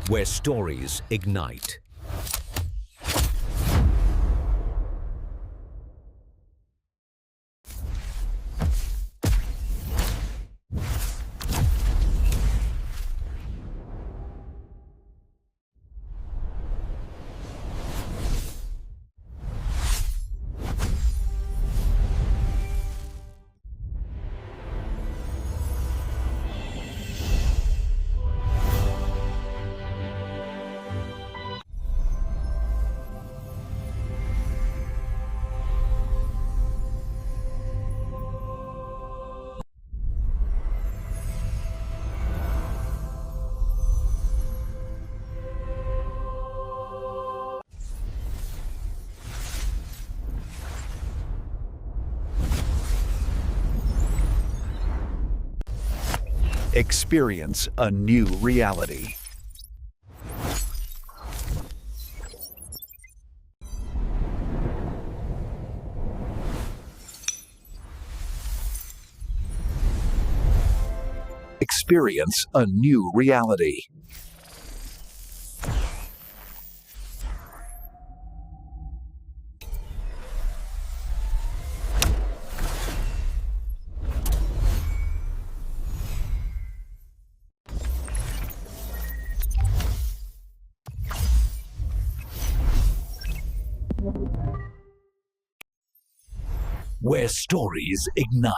where stories ignite. Experience a new reality. Experience a new reality. Where stories ignite.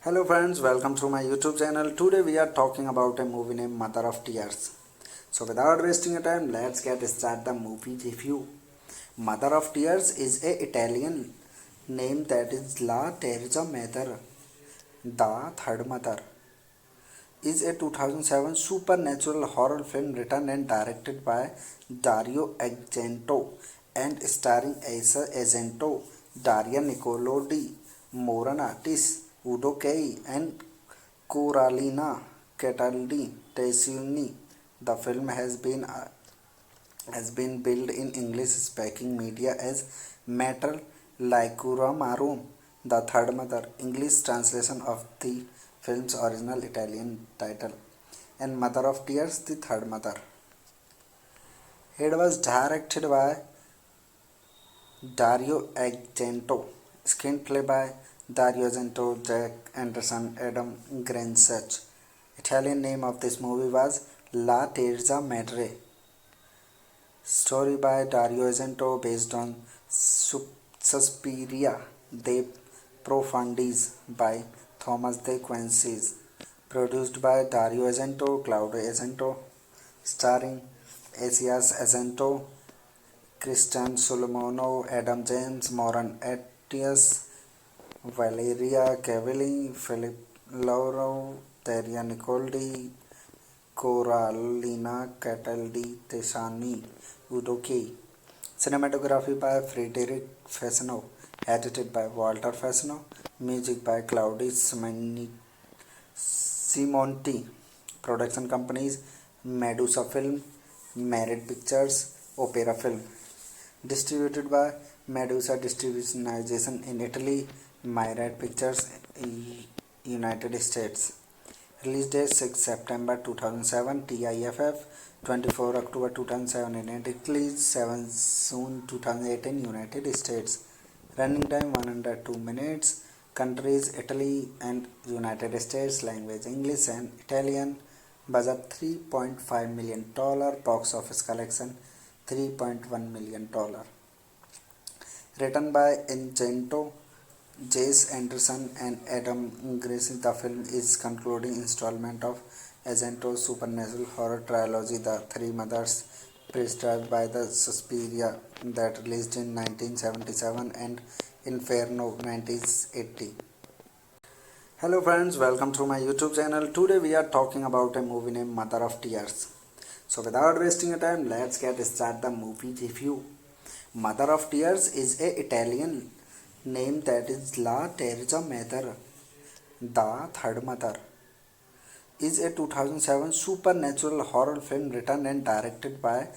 Hello friends, welcome to my YouTube channel. Today we are talking about a movie named Mother of Tears. So without wasting your time, let's get start the movie review. Mother of Tears is a Italian name that is La Terza Madre, the Third Mother. Is a 2007 supernatural horror film written and directed by Dario Argento and starring Asa Argento, Daria Nicolodi, Moran Udo Kei, and Coralina Cataldi Tessini. The film has been billed in English-speaking media as Mater Laicura Marum, the Third Mother, English translation of the film's original Italian title, and Mother of Tears, the Third Mother. It was directed by Dario Argento, screenplay by Dario Argento, Jack Anderson, Adam Greensuch. Italian name of this movie was La Terza Madre. Story by Dario Argento based on Suspiria de Profundis by Thomas de Quincey. Produced by Dario Argento, Claudio Argento, starring Asias Argento, Christian Solomon, Adam James, Moran Atias, Valeria Cavalli, Philip Lauro, Daria Nicoldi, Coralina Cataldi Tesani, Udo Kei. Cinematography by Frederic Fasano, edited by Walter Fasano, music by Claudius Simonti. Production companies Medusa Film, Merit Pictures, Opera Film. Distributed by Medusa Distribution in Italy, Myriad Pictures, United States. Release date 6 September 2007, TIFF 24 October 2007 in Italy, 7 June 2008 in United States. Running time 102 minutes. Countries Italy and United States. Language English and Italian. Budget $3.5 million. Box office collection $3.1 million. Written by Incento, Jesse Anderson and Adam Gracie, the film is concluding installment of Argento's supernatural horror trilogy, The Three Mothers, prescribed by the Suspiria, that released in 1977 and Inferno 1980. Hello friends, welcome to my YouTube channel. Today we are talking about a movie named Mother of Tears. So without wasting your time, let's get started the movie review. Mother of Tears is a Italian name that is La Terza Madre, the Third Mother, is a 2007 supernatural horror film written and directed by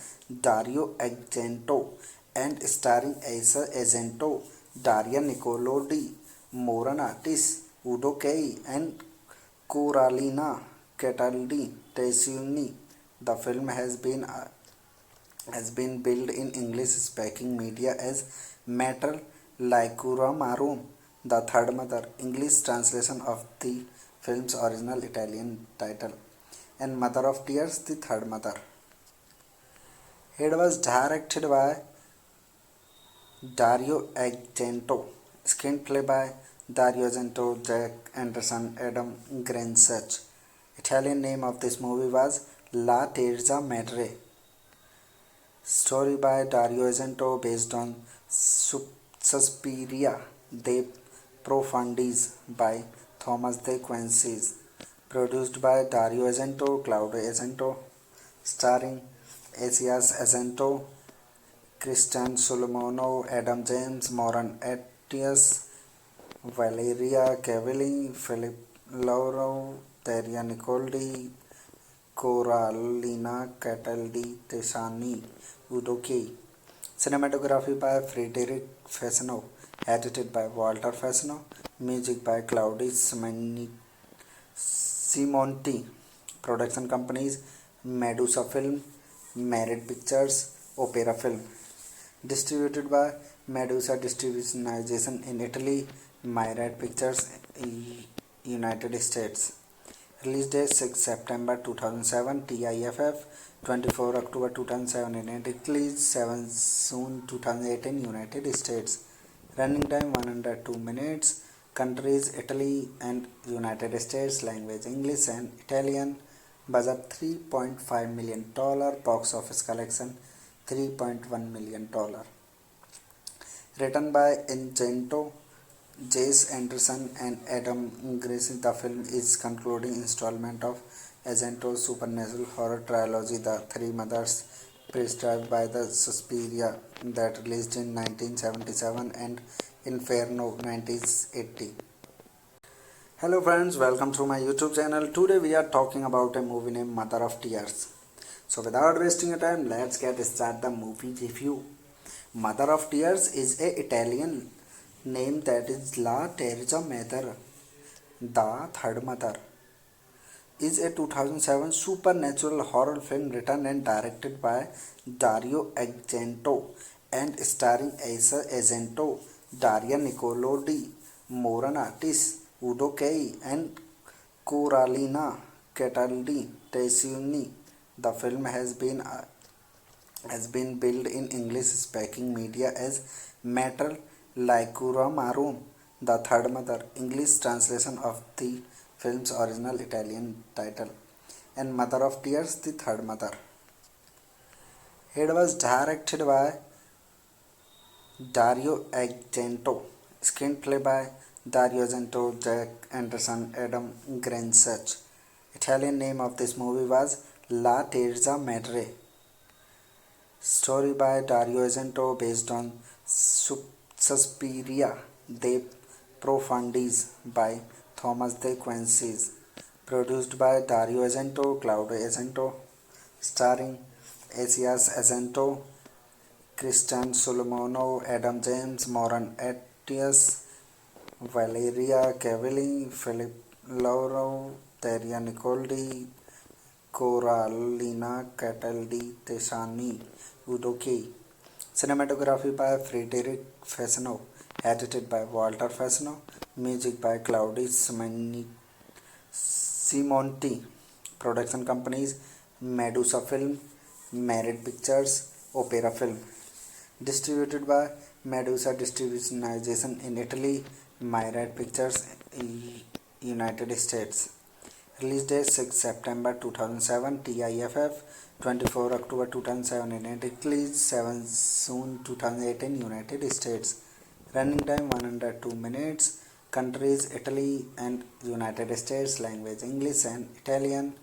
Dario Argento and starring Asa Argento, Daria Nicolodi, Morenatis, Udo Kei, and Coralina Cataldi Tessioni. The film has been billed in English-speaking media as Mater Laicura Marum, the Third Mother, English translation of the film's original Italian title, and Mother of Tears, the Third Mother. It was directed by Dario Argento, screenplay by Dario Argento, Jack Anderson, Adam Greensuch. Italian name of this movie was La Terza Madre. Story by Dario Argento based on Suspiria de Profundis by Thomas de Quincey. Produced by Dario Argento, Claudio Argento, starring Asias Argento, Christian Solomono, Adam James, Moran Atias, Valeria Cavalli, Philip Lauro, Daria Nicoldi, Coralina Cataldi Tesani, Udo Kei. Cinematography by Frederic Fasano, edited by Walter Fasano, music by Claudius Simonti. Production companies Medusa Film, Merit Pictures, Opera Film. Distributed by Medusa Distribution in Italy, Myriad Pictures, United States. Release date 6 September 2007, TIFF 24 October 2007 in Italy, 7 June 2018 United States. Running time 102 minutes. Countries Italy and United States. Language English and Italian. Budget $3.5 million. Box office collection $3.1 million. Written by Incento, Jesse Anderson and Adam Gracie, the film is concluding installment of Argento's supernatural horror trilogy, The Three Mothers, prescribed by the Suspiria, that released in 1977 and Inferno 1980. Hello friends, welcome to my YouTube channel. Today we are talking about a movie named Mother of Tears. So without wasting your time, let's get started the movie review. Mother of Tears is a Italian name that is La Terza Madre, the Third Mother, is a 2007 supernatural horror film written and directed by Dario Argento and starring Asa Argento, Daria Nicolodi, Morenatis, Udo Kei, and Coralina Cataldi Tessioni. The film has been billed in English-speaking media as Mater Laicura Marum, the Third Mother, English translation of the film's original Italian title, and Mother of Tears, the Third Mother. It was directed by Dario Argento, screenplay by Dario Argento, Jack Anderson, Adam Greensuch. Italian name of this movie was La Terza Madre. Story by Dario Argento based on Suspiria de Profundis by Thomas de Quincey. Produced by Dario Argento, Claudio Argento, starring Asias Argento, Christian Solomono, Adam James, Moran Atias, Valeria Cavalli, Philip Lauro, Daria Nicoldi, Coralina Cataldi Tesani, Udo Kei. Cinematography by Frederic Fasano, edited by Walter Fasano, music by Claudio Simonti, production companies Medusa Film, Merit Pictures, Opera Film, distributed by Medusa Distribution in Italy, Myriad Pictures, United States. Release date 6 September 2007, TIFF 24 October 2007 in Italy, 7 June 2008 in United States. Running time 102 minutes. Countries Italy and United States. Language English and Italian.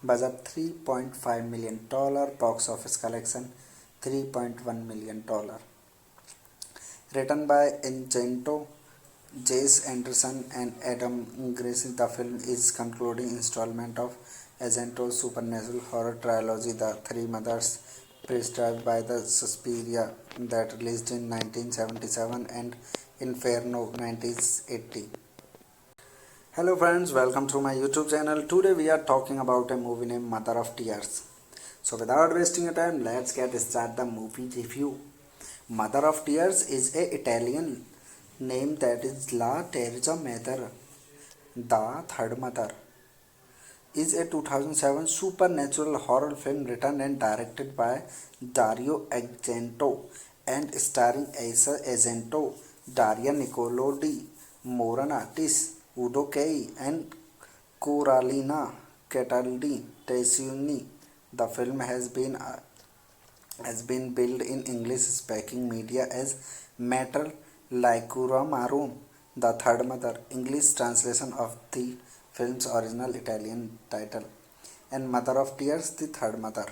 Budget $3.5 million. Box office collection $3.1 million. Written by Incento, Jesse Anderson and Adam Gracie, the film is concluding installment of Argento's supernatural horror trilogy, The Three Mothers, prescribed by the Suspiria, that released in 1977 and Inferno 1980. Hello friends, welcome to my YouTube channel. Today we are talking about a movie named Mother of Tears. So without wasting your time, let's get started the movie review. Mother of Tears is a Italian name that is La Terza Madre, the Third Mother, is a 2007 supernatural horror film written and directed by Dario Argento and starring Asa Argento, Daria Nicolodi, Moran Udo Kay, and Coralina Cataldi Tessioni. The film has been billed in English-speaking media as Mater Laicura Marum, the Third Mother, English translation of the film's original Italian title, and Mother of Tears, the Third Mother.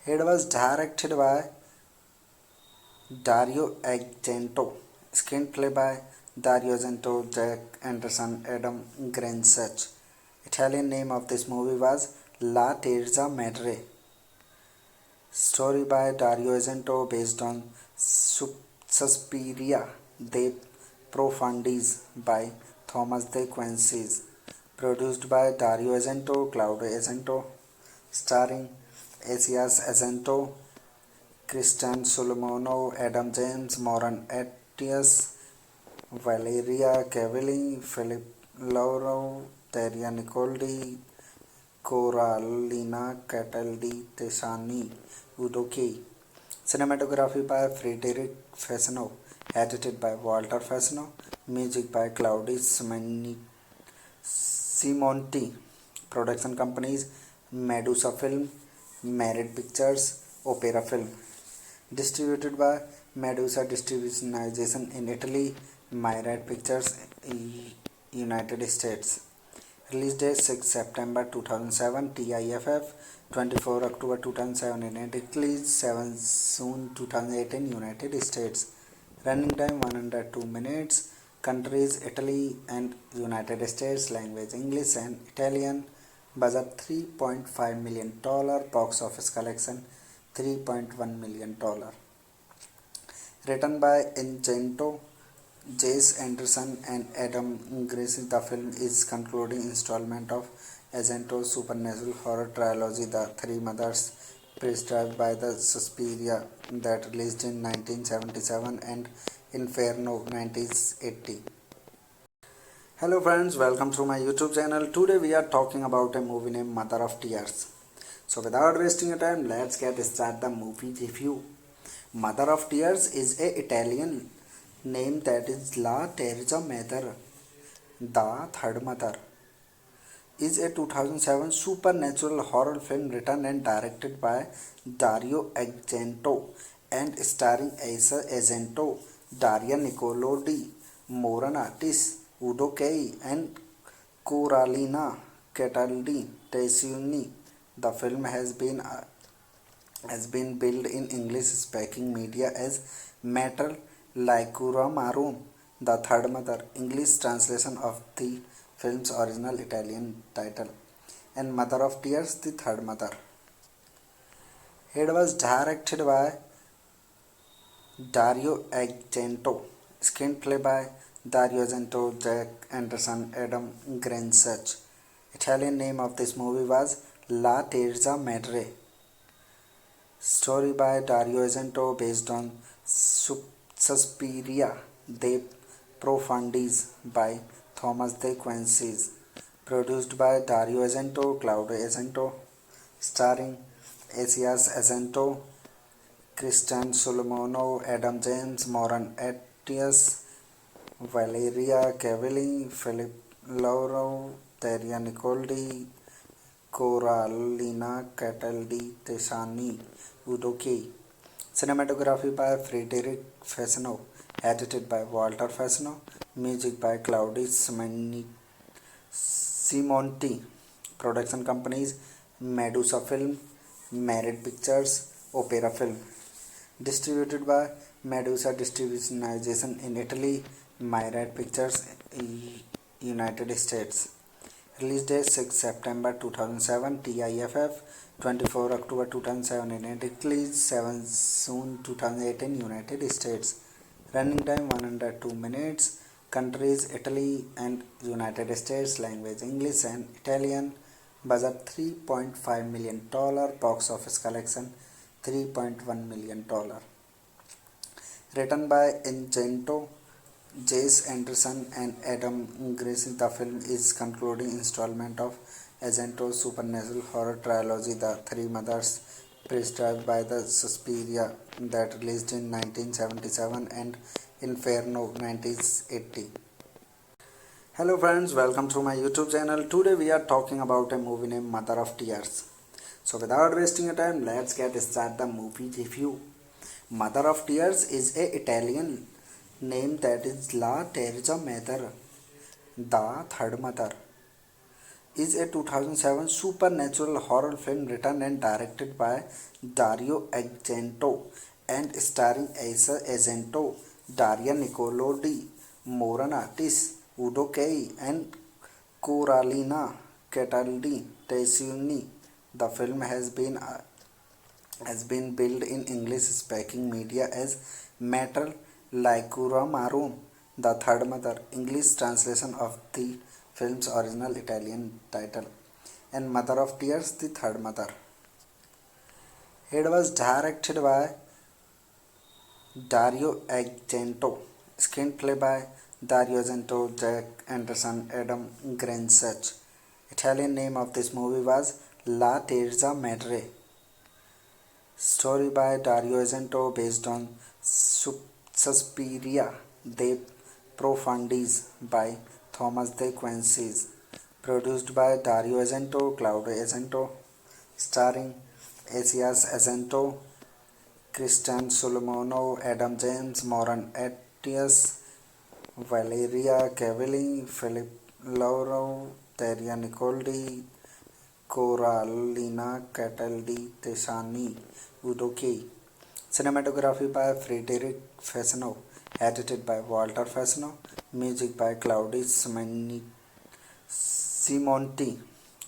It was directed by Dario Argento, screenplay by Dario Argento, Jack Anderson, Adam Greensuch. Italian name of this movie was La Terza Madre. Story by Dario Argento based on Suspiria de Profundis by Thomas de Quincey. Produced by Dario Argento, Claudio Argento, starring Asias Argento, Christian Solomon, Adam James, Moran Atias, Valeria Cavalli, Philip Lauro, Daria Nicoldi, Coralina Cataldi Tessani, Udo Kay. Cinematography by Frederick Fasano, edited by Walter Fasano, music by Claudio Simonti, production companies Medusa Film, Merit Pictures, Opera Film, distributed by Medusa Distribution in Italy, Myriad Pictures, United States. Release date 6 September 2007, TIFF 24 October 2007 in Italy, 7 June 2008 in United States. Running time 102 minutes. Countries Italy and United States. Language English and Italian. Budget $3.5 million. Box office collection $3.1 million. Written by Incento, Jesse Anderson and Adam Gracie, the film is concluding installment of Argento's supernatural horror trilogy, The Three Mothers, prescribed by the Suspiria, that released in 1977 and Inferno 1980. Hello friends, welcome to my YouTube channel. Today we are talking about a movie named Mother of Tears. So without wasting your time, let's get started the movie review. Mother of Tears is a Italian name that is La Terza Madre, the Third Mother, is a 2007 supernatural horror film written and directed by Dario Argento and starring Asa Argento, Daria Nicolodi, Moran Udo Kay, and Coralina Cataldi Tessioni. The film has been billed in English-speaking media as Mater Laicura Marum, the Third Mother, English translation of the film's original Italian title, and Mother of Tears, the Third Mother. It was directed by Dario Argento, screenplay by Dario Argento, Jack Anderson, Adam Greensuch. Italian name of this movie was La Terza Madre. Story by Dario Argento based on Suspiria de Profundis by Thomas de Quincey. Produced by Dario Argento, Claudio Argento, starring Asias Argento, Christian Solomonov, Adam James, Moran Atias, Valeria Cavalli, Philip Laurov, Terria Nicoldi, Coralina Cataldi Tesani, Udo Key. Cinematography by Frederick Fasano, edited by Walter Fasano, music by Claudius Simonti. Production companies Medusa Film, Merit Pictures, Opera Film. Distributed by Medusa Distribution in Italy, Myriad Pictures, United States. Release date 6 September 2007, TIFF 24 October 2007 in Italy, 7 June 2008 in United States. Running time 102 minutes. Countries Italy and United States. Language English and Italian. Budget $3.5 million. Box office collection $3.1 million. Written by Argento, Jesse Anderson and Adam Grace, the film is concluding installment of Argento's supernatural horror trilogy, The Three Mothers, prescribed by the Suspiria, that released in 1977 and Inferno 1980. Hello friends, welcome to my YouTube channel. Today we are talking about a movie named Mother of Tears. So without wasting your time, let's get started the movie review. Mother of Tears is a Italian name that is La Terza Madre, the Third Mother, is a 2007 supernatural horror film written and directed by Dario Argento and starring Asa Argento, Daria Nicolodi, Moran Artis, Udo Kay and Coralina Cataldi Tesini. The film has been billed in English-speaking media as Mater Laicura Marum, the Third Mother, English translation of the film's original Italian title, and Mother of Tears, the Third Mother. It was directed by Dario Argento, screenplay by Dario Argento, Jack Anderson, Adam Greensuch. Italian name of this movie was La Terza Madre. Story by Dario Argento based on Suspiria de Profundis by Thomas de Quincey. Produced by Dario Argento, Claudio Argento, starring Asias Argento, Christian Solomonov, Adam James, Moran Atias, Valeria Cavalli, Philip Laurov, Terria Nicoldi, Coralina Cataldi Tesani, Udo Key. Cinematography by Frederick Fasano, edited by Walter Fasano, music by Claudius Simonti.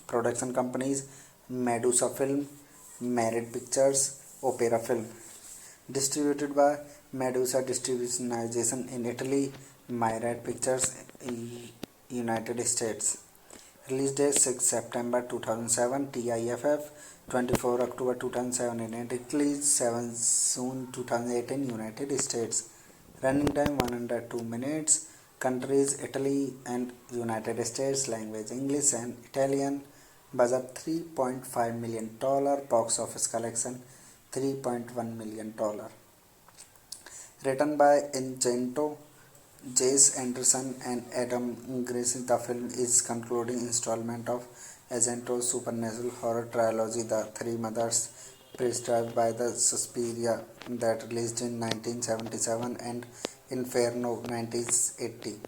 Production companies Medusa Film, Merit Pictures, Opera Film. Distributed by Medusa Distribution in Italy, Myriad Pictures, United States. Release date 6 September 2007, TIFF 24 October 2007 in Italy, 7 June 2008 in United States. Running time 102 minutes. Countries Italy and United States. Language English and Italian. Budget $3.5 million. Box office collection $3.1 million. Written by Argento, Jesse Anderson and Adam Grace, the film is concluding installment of Argento's supernatural horror trilogy, The Three Mothers, prescribed by the Suspiria, that released in 1977 and Inferno 1980.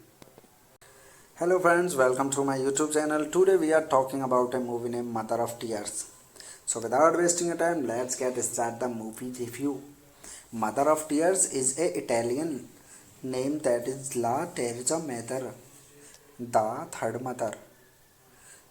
Hello friends, welcome to my YouTube channel. Today we are talking about a movie named Mother of Tears. So without wasting your time, let's get started the movie review. Mother of Tears is a Italian name that is La Terza Madre, the Third Mother,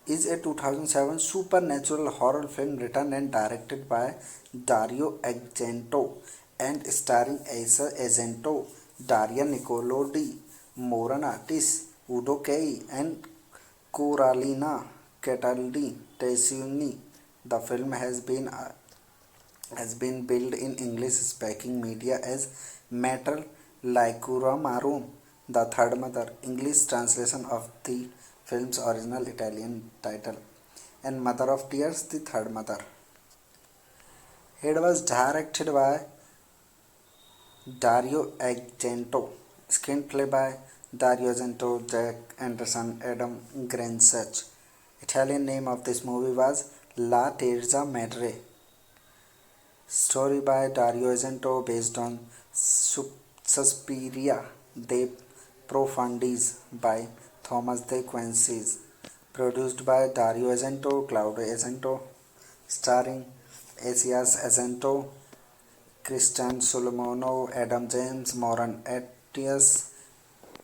is a 2007 supernatural horror film written and directed by Dario Argento and starring Asa Argento, Daria Nicolodi, Moran Artis, Udo Kay and Coralina Cataldi Tesini. The film has been billed in English-speaking media as Mater Laikura Marum, The Third Mother, English translation of the film's original Italian title, and Mother of Tears, The Third Mother. It was directed by Dario Argento, screenplay by Dario Argento, Jack Anderson, Adam Greensuch. Italian name of this movie was La Terza Madre. Story by Dario Argento based on Suspiria de Profundis by Thomas de Quincey. Produced by Dario Argento, Claudio Argento, starring Asias Argento, Christian Solomon, Adam James, Moran Atias,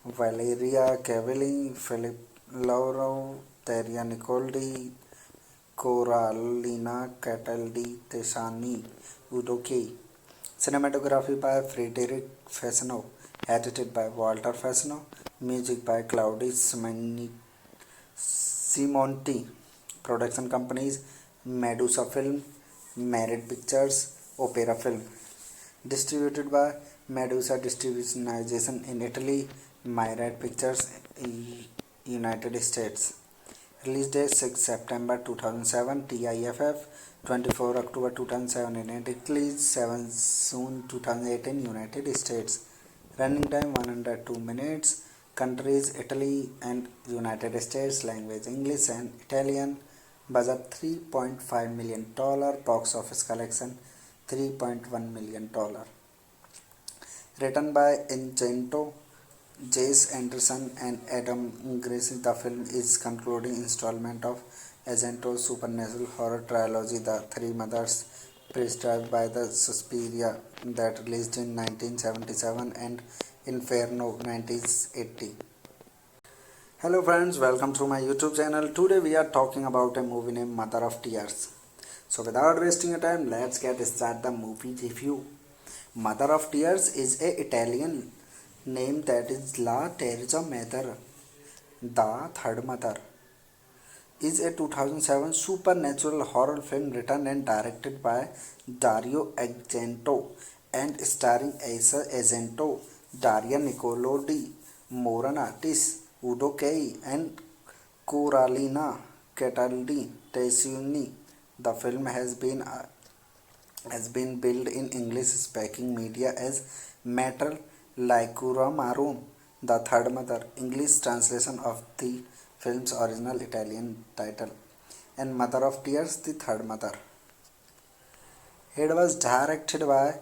Valeria Cavalli, Philip Lauro, Teria Nicoldi, Coralina Cataldi Tesani, Udo Key. Cinematography by Frederic Fasano, edited by Walter Fasano, music by Claudio Simonti. Production companies Medusa Film, Merit Pictures, Opera Film. Distributed by Medusa Distribution in Italy, Myriad Pictures, United States. Release date 6 September 2007, TIFF 24 October 2007 in Italy, 7 June 2008 in United States. Running time 102 minutes. Countries Italy and United States. Language English and Italian. Budget $3.5 million. Box office collection $3.1 million. Written by Argento, Jace Anderson and Adam Greensuch, the film is concluding installment of Argento's supernatural horror trilogy, The Three Mothers, prescribed by the Suspiria, that released in 1977 and Inferno 1980. Hello friends, welcome to my YouTube channel. Today we are talking about a movie named Mother of Tears. So without wasting your time, let's get started the movie review. Mother of Tears is a Italian name that is La Terza Madre, The Third Mother, is a 2007 supernatural horror film written and directed by Dario Argento and starring Asa Argento, Daria Nicolodi, Moran Artis, Udo Kei and Coralina Cataldi Tesini. The film has been billed in English-speaking media as Metal Laikura Marum, The Third Mother, English translation of the film's original Italian title, and Mother of Tears, The Third Mother. It was directed by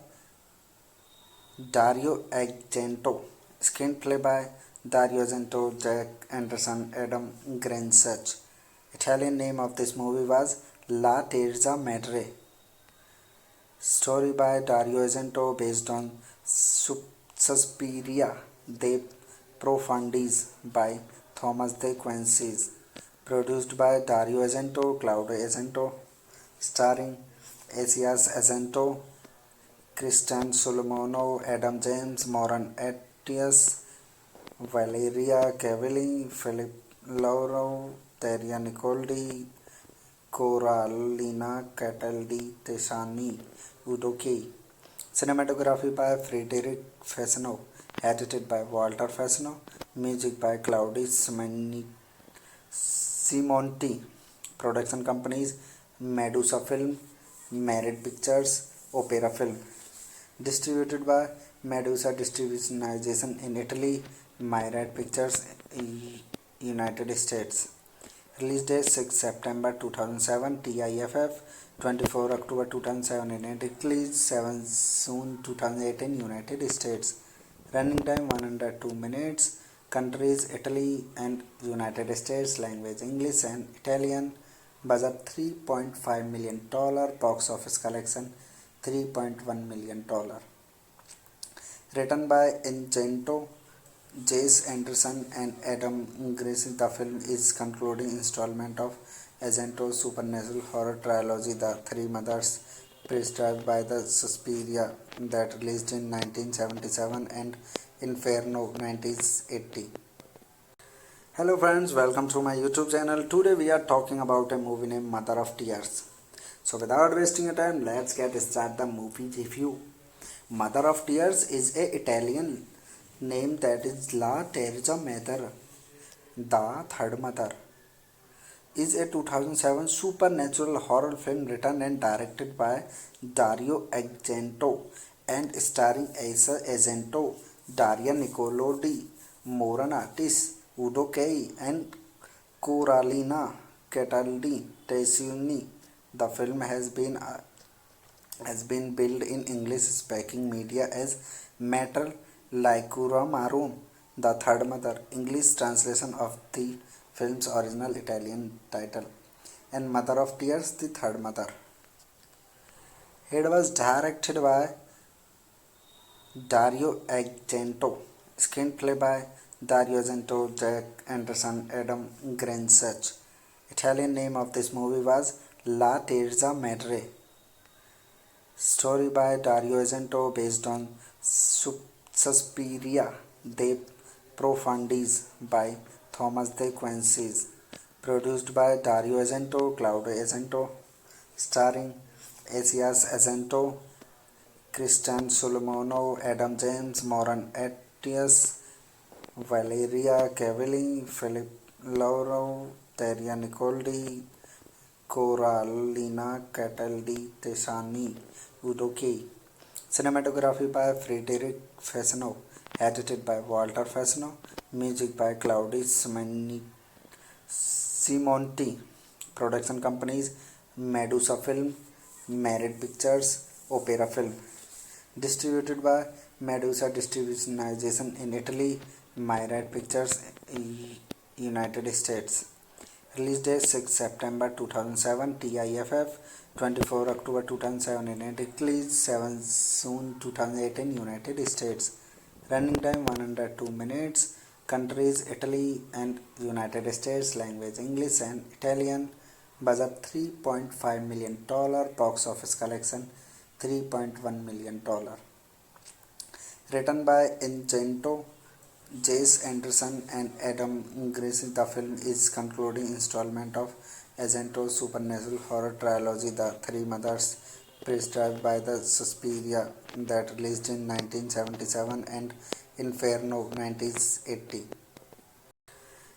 Dario Argento, screenplay by Dario Argento, Jack Anderson, Adam Greensuch. Italian name of this movie was La Terza Madre. Story by Dario Argento based on Suspiria de Profundis by Thomas de Quincey. Produced by Dario Argento, Claudio Argento, starring Asias Argento, Christian Solomon, Adam James, Moran Atias, Valeria Cavalli, Philip Lauro, Teria Nicoldi, Coralina Cataldi Tesani, Udo Key. Cinematography by Frederic Fasano, edited by Walter Fasano, music by Claudio Simonti. Production companies Medusa Film, Merit Pictures, Opera Film. Distributed by Medusa Distribution in Italy, Myriad Pictures, United States. Release date 6 September 2007, TIFF 24 October 2007 in Italy, 7 June 2008 in United States. Running time 102 minutes. Countries Italy and United States. Language English and Italian. Budget $3.5 million. Box office collection $3.1 million. Written by Argento, Jace Anderson and Adam Greensuch, the film is concluding installment of Argento's supernatural horror trilogy, The Three Mothers, prescribed by the Suspiria, that released in 1977 and Inferno 1980. Hello friends, welcome to my YouTube channel. Today we are talking about a movie named Mother of Tears. So without wasting your time, let's get started the movie review. Mother of Tears is a Italian name that is La Terza Mother, The Third Mother, is a 2007 supernatural horror film written and directed by Dario Argento and starring Asa Argento, Daria Nicolodi, Moran Udo Kei, and Coralina Cataldi Tessini. The film has been billed in English-speaking media as Mater Laicura Marum, the third mother, English translation of the film's original Italian title, and Mother of Tears, the third mother. It was directed by Dario Argento, screenplay by Dario Argento, Jack Anderson, Adam Greensuch. Italian name of this movie was La Terza Madre. Story by Dario Argento based on Suspiria de Profundis by Thomas de Quincey. Produced by Dario Argento, Claudio Argento, starring Asias Argento, Christian Solomono, Adam James, Moran Atias, Valeria Cavalli, Philip Lauro, Daria Nicoldi, Coralina Cataldi Tesani, Udo Kei. Cinematography by Frederic Fasano, edited by Walter Fasano, music by Claudius Simonti. Production companies Medusa Film, Merit Pictures, Opera Film. Distributed by Medusa Distribution in Italy, Myriad Pictures, United States. Release date 6 September 2007, TIFF 24 October 2007 in Italy, 7 June 2008 in United States. Running time 102 minutes. Countries Italy and United States. Language English and Italian. Budget $3.5 million. Box office collection $3.1 million. Written by Argento, Jesse Anderson and Adam Greensuch, the film is concluding installment of Argento's supernatural horror trilogy, The Three Mothers, prescribed by the Suspiria, that released in 1977 and Inferno 1980.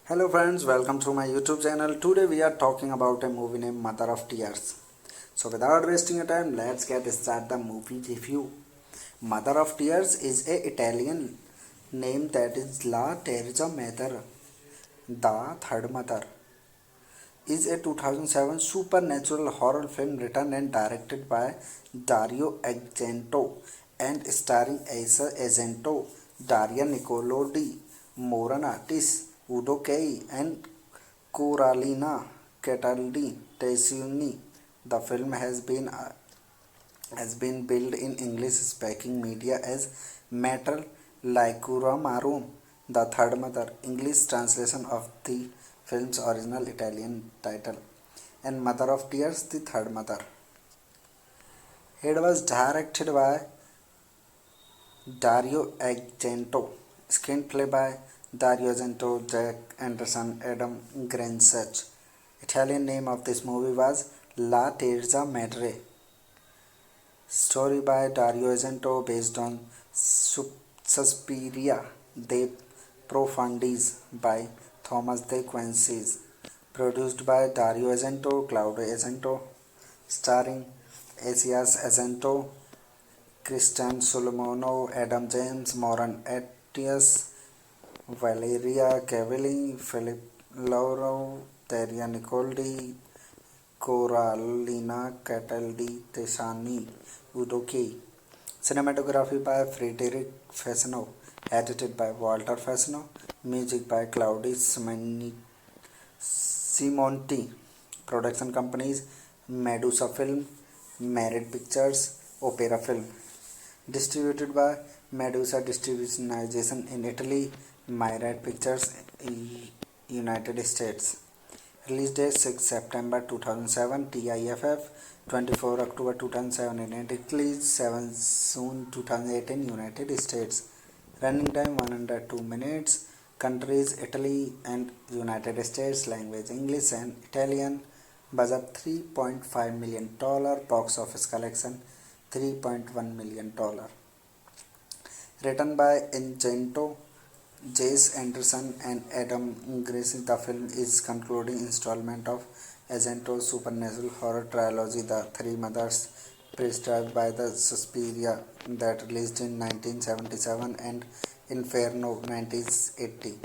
Hello friends, welcome to my YouTube channel. Today we are talking about a movie named Mother of Tears. So without wasting time, let's get started the movie review. Mother of Tears is a Italian name that is La Terza Mother, The Third Mother, is a 2007 supernatural horror film written and directed by Dario Argento and starring Asa Argento, Daria Nicolodi, Moran Udo Kei, and Coralina Cataldi Tessini. The film has been billed in English-speaking media as Mater Laicura Marum, the third mother, English translation of the film's original Italian title, and Mother of Tears, the third mother. It was directed by Dario Argento, screenplay by Dario Argento, Jack Anderson, Adam Greensuch. Italian name of this movie was La Terza Madre. Story by Dario Argento based on Suspiria de Profundis by Thomas de Quincey. Produced by Dario Argento, Claudio Argento, starring Asias Argento, Christian Solomono, Adam James, Moran Atias, Valeria Cavalli, Philip Lauro, Daria Nicoldi, Coralina Cataldi Tesani, Udo Kei. Cinematography by Frederic Fasano, edited by Walter Fasano, music by Claudius Simonti. Production companies Medusa Film, Merit Pictures, Opera Film. Distributed by Medusa Distribution in Italy, Myriad Pictures, United States. Release date 6 September 2007, TIFF 24 October 2007 in Italy, 7 June 2008 in United States. Running time 102 minutes. Countries Italy and United States. Language English and Italian. Budget $3.5 million. Box office collection $3.1 million. Written by Incento, Jace Anderson and Adam Grace, the film is concluding installment of Argento's supernatural horror trilogy, The Three Mothers, prescribed by the Suspiria, that released in 1977 and Inferno 1980.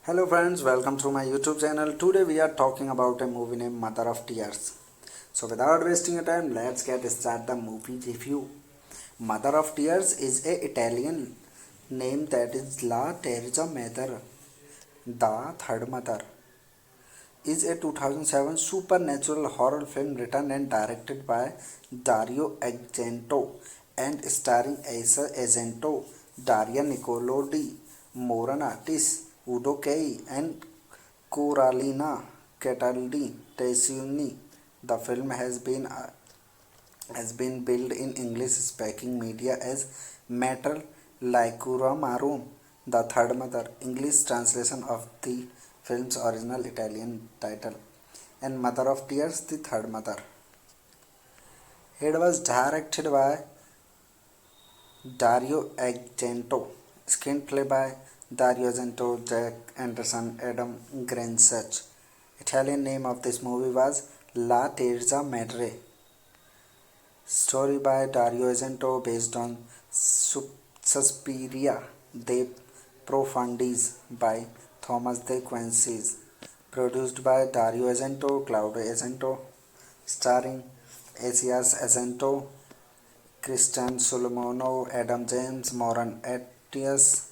Hello friends, welcome to my YouTube channel. Today we are talking about a movie named Mother of Tears. So without wasting your time, let's get started the movie review. Mother of Tears is a Italian name that is La Terza Madre, the Third Mother, is a 2007 supernatural horror film written and directed by Dario Argento and starring Asa Argento, Daria Nicolodi, Moran Artis, Udo Kay, and Coralina Cataldi Tessini. The film has been billed in English-speaking media as Mater Laicura Marum, the Third Mother, English translation of the film's original Italian title, and Mother of Tears, the Third Mother. It was directed by Dario Argento, screenplay by Dario Argento, Jack Anderson, Adam Greensuch. Italian name of this movie was La Terza Madre. Story by Dario Argento based on Suspiria de Profundis by Thomas de Quincey. Produced by Dario Argento, Claudio Argento, starring Asias Argento, Christian Solomon, Adam James, Moran Atias,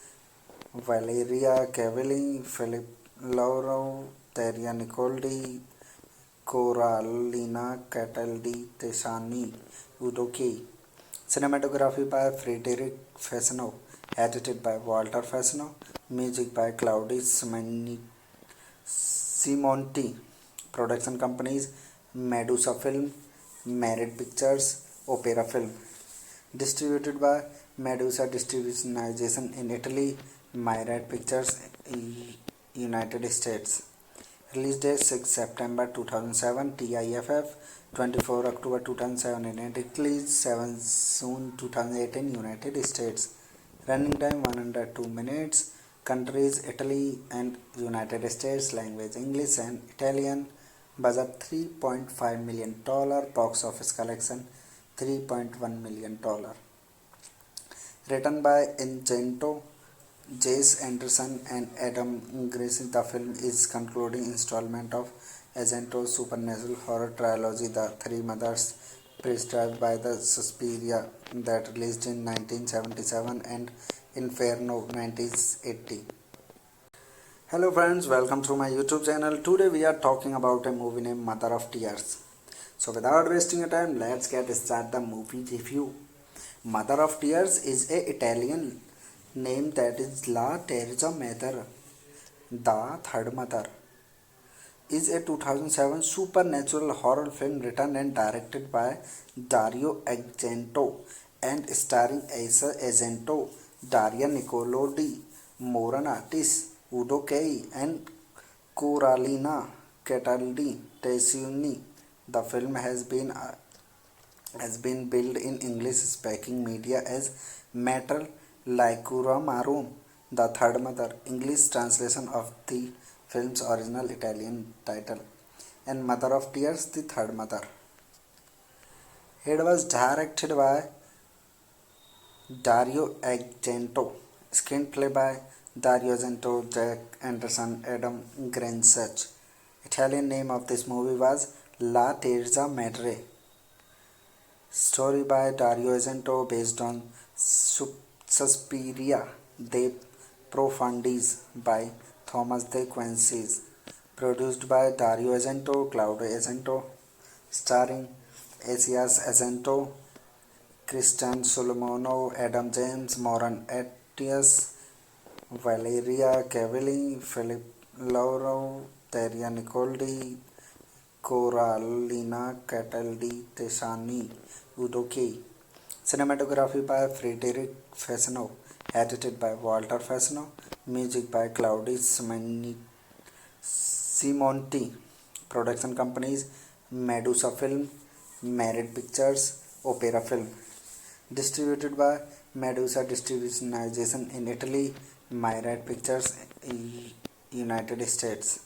Valeria Cavalli, Philip Lauro, Daria Nicoldi, Coralina Cataldi Tesani, Udo Kay. Cinematography by Frederic Fasano, edited by Walter Fasano, music by Claudio Simonti. Production companies Medusa Film, Merit Pictures, Opera Film. Distributed by Medusa Distribution in Italy, Myriad Pictures, United States. Release date 6 September 2007, TIFF 24 October 2007 in Italy, 7 June 2008 in United States. Running time 102 minutes. Countries Italy and United States. Language English and Italian. Budget $3.5 million. Box office collection $3.1 million. Written by Incento, Jace Anderson and Adam Grace, the film is concluding installment of Argento's supernatural horror trilogy, The Three Mothers, prescribed by the Suspiria, that released in 1977 and Inferno 1980. Hello friends, welcome to my YouTube channel. Today we are talking about a movie named Mother of Tears. So without wasting your time, let's get started the movie review. Mother of Tears is a Italian name that is La Terza Madre, the Third Mother, is a 2007 supernatural horror film written and directed by Dario Argento and starring Asa Argento, Daria Nicolodi, Moran Artis, Udo Kay, and Coralina Cataldi Tessini. The film has been billed in English-speaking media as Mater Laicura Marum, the Third Mother, English translation of the film's original Italian title, and Mother of Tears, the Third Mother. It was directed by Dario Argento, screenplay by Dario Argento, Jack Anderson, Adam Greensuch. Italian name of this movie was La Terza Madre. Story by Dario Argento based on Suspiria de Profundis by Thomas de Quincey. Produced by Dario Argento, Claudio Argento, starring Asias Argento, Christian Solomon, Adam James, Moran Atias, Valeria Cavalli, Philip Lauro, Daria Nicoldi, Coralina Cataldi Tesani, Udo Kay. Cinematography by Frederic Fasano, edited by Walter Fasano, music by Claudio Simonti. Production companies Medusa Film, Merit Pictures, Opera Film. Distributed by Medusa Distribution in Italy, Myriad Pictures, United States.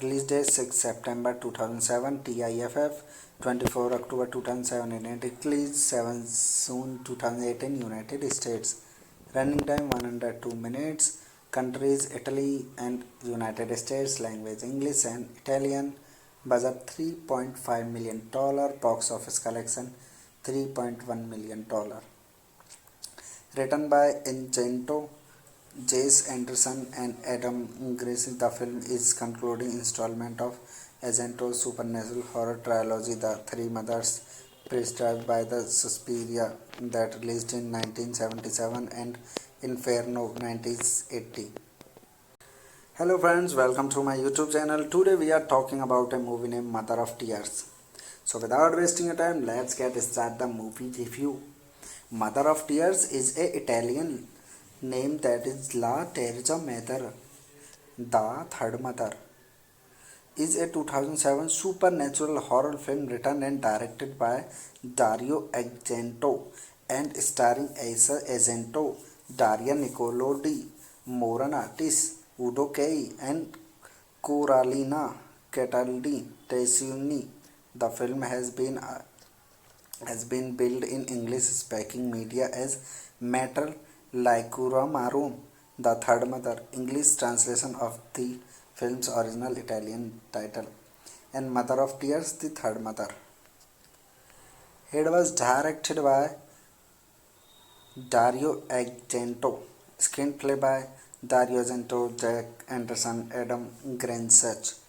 Release date 6 September 2007, TIFF 24 October 2007 in Italy, 7 June 2008 in United States. Running time 102 minutes. Countries Italy and United States. Language English and Italian. Budget $3.5 million. Box office collection $3.1 million. Written by Incento, Jesse Anderson and Adam Grace, the film is concluding installment of Argento's supernatural horror trilogy, The Three Mothers, prescribed by the Suspiria, that released in 1977 and Inferno 1980. Hello friends, welcome to my YouTube channel. Today we are talking about a movie named Mother of Tears. So without wasting your time, let's get started the movie review. Mother of Tears is a Italian name that is La Terza Madre, the Third Mother, is a 2007 supernatural horror film written and directed by Dario Argento and starring Asa Argento, Daria Nicolodi, Moran Udo Kay, and Coralina Cataldi Tessini. The film has been billed in English-speaking media as Mater Laicura Marum, the Third Mother, English translation of the film's original Italian title, and Mother of Tears, the Third Mother. It was directed by Dario Argento, screenplay by Dario Argento, Jack Anderson, Adam Greensuch.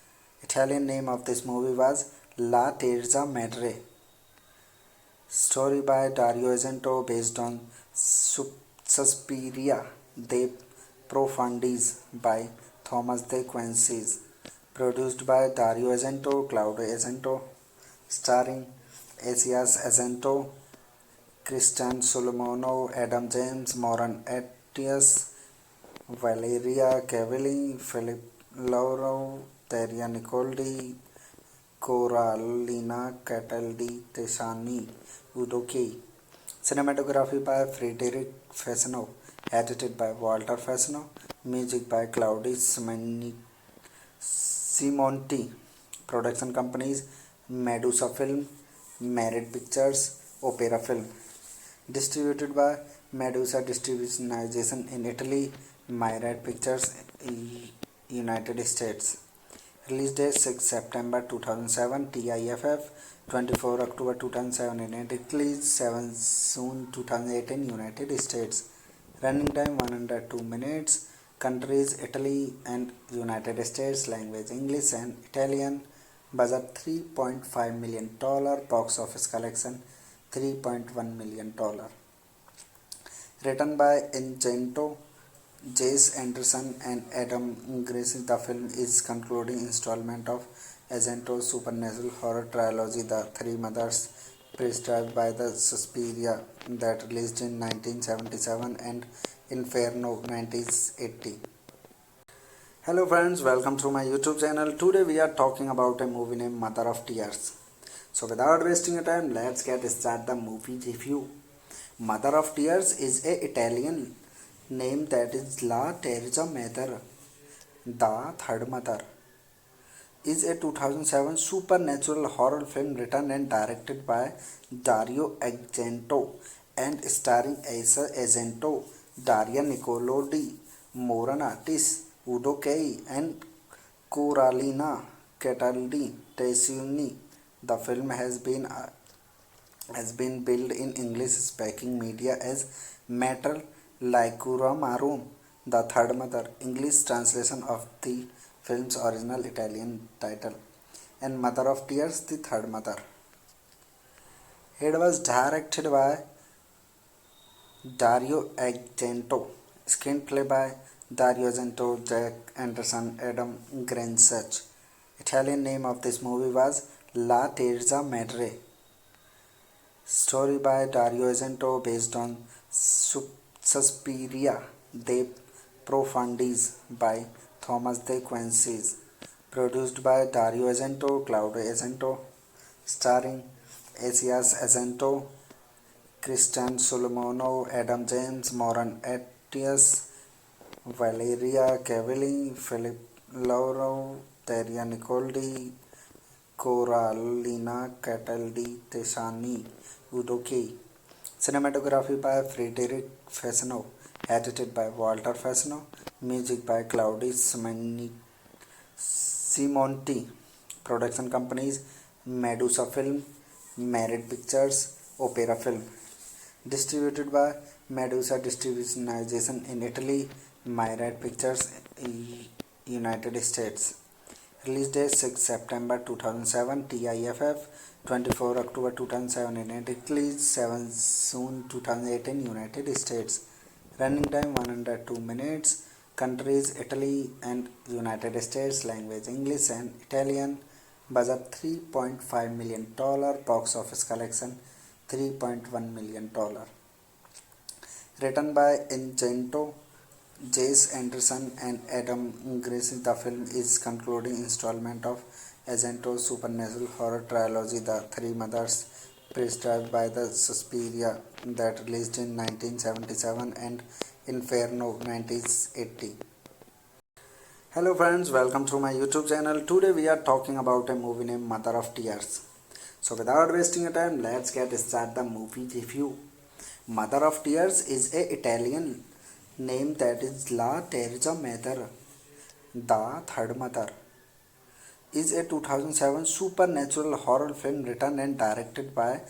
Italian name of this movie was La Terza Madre. Story by Dario Argento based on Suspiria de Profundis by Thomas de Quincey. Produced by Dario Argento, Claudio Argento, starring Asias Argento, Christian Solomono, Adam James, Moran Atias, Valeria Cavalli, Philip Lauro, Daria Nicoldi, Coralina Cataldi Tesani, Udo Kay. Cinematography by Frederic Fasano, edited by Walter Fasano, music by Claudio Simonti. Production companies Medusa Film, Myriad Pictures, Opera Film. Distributed by Medusa Distribution in Italy, Myriad Pictures, United States. Release date 6 September 2007, TIFF 24 October 2007 in Italy, 7 June 2008 in United States. Running time 102 minutes. Countries Italy and United States. Language English and Italian. Budget $3.5 million. Box office collection $3.1 million. Written by Incento, Jesse Anderson and Adam Grace, the film is concluding installment of Argento's supernatural horror trilogy, The Three Mothers, prescribed by the Suspiria, that released in 1977 and Inferno 1980. Hello friends, welcome to my YouTube channel. Today we are talking about a movie named Mother of Tears. So without wasting your time, let's get started the movie review. Mother of Tears is a Italian name that is La Terza Madre, the Third Mother, is a 2007 supernatural horror film written and directed by Dario Argento and starring Asa Argento, Daria Nicolodi, Moran Udo Kay, and Coralina Cataldi Tessini. The film has been billed in English-speaking media as Mater Laicura Marum, the Third Mother, English translation of the film's original Italian title, and Mother of Tears, the Third Mother. It was directed by Dario Argento, screenplay by Dario Argento, Jack Anderson, Adam Greensuch. Italian name of this movie was La Terza Madre. Story by Dario Argento based on Suspiria de Profundis by Thomas de Quincey. Produced by Dario Argento, Claudio Argento, starring Asias Argento, Christian Solomonov, Adam James, Moran Atias, Valeria Cavalli, Philip Laurov, Terria Nicoldi, Coralina Cataldi Tesani, Udo Key. Cinematography by Frederick Fasano, edited by Walter Fasano, music by Claudio Simonti. Production companies Medusa Film, Merit Pictures, Opera Film. Distributed by Medusa Distribution in Italy, Myriad Pictures, United States. Release date 6 September 2007, TIFF 24 October 2007 in Italy, 7 June 2008 in United States. Running time 102 minutes. Countries Italy and United States. Language English and Italian. Budget $3.5 million. Box office collection $3.1 million. Written by Ingento, Jesse Anderson and Adam Grace, the film is concluding installment of Argento's supernatural horror trilogy, The Three Mothers, prescribed by the Suspiria, that released in 1977 and Inferno 1980. Hello friends, welcome to my YouTube channel. Today we are talking about a movie named Mother of Tears. So without wasting your time, let's get started the movie review. Mother of Tears is a Italian name that is La Terza Madre, the Third Mother, is a 2007 supernatural horror film written and directed by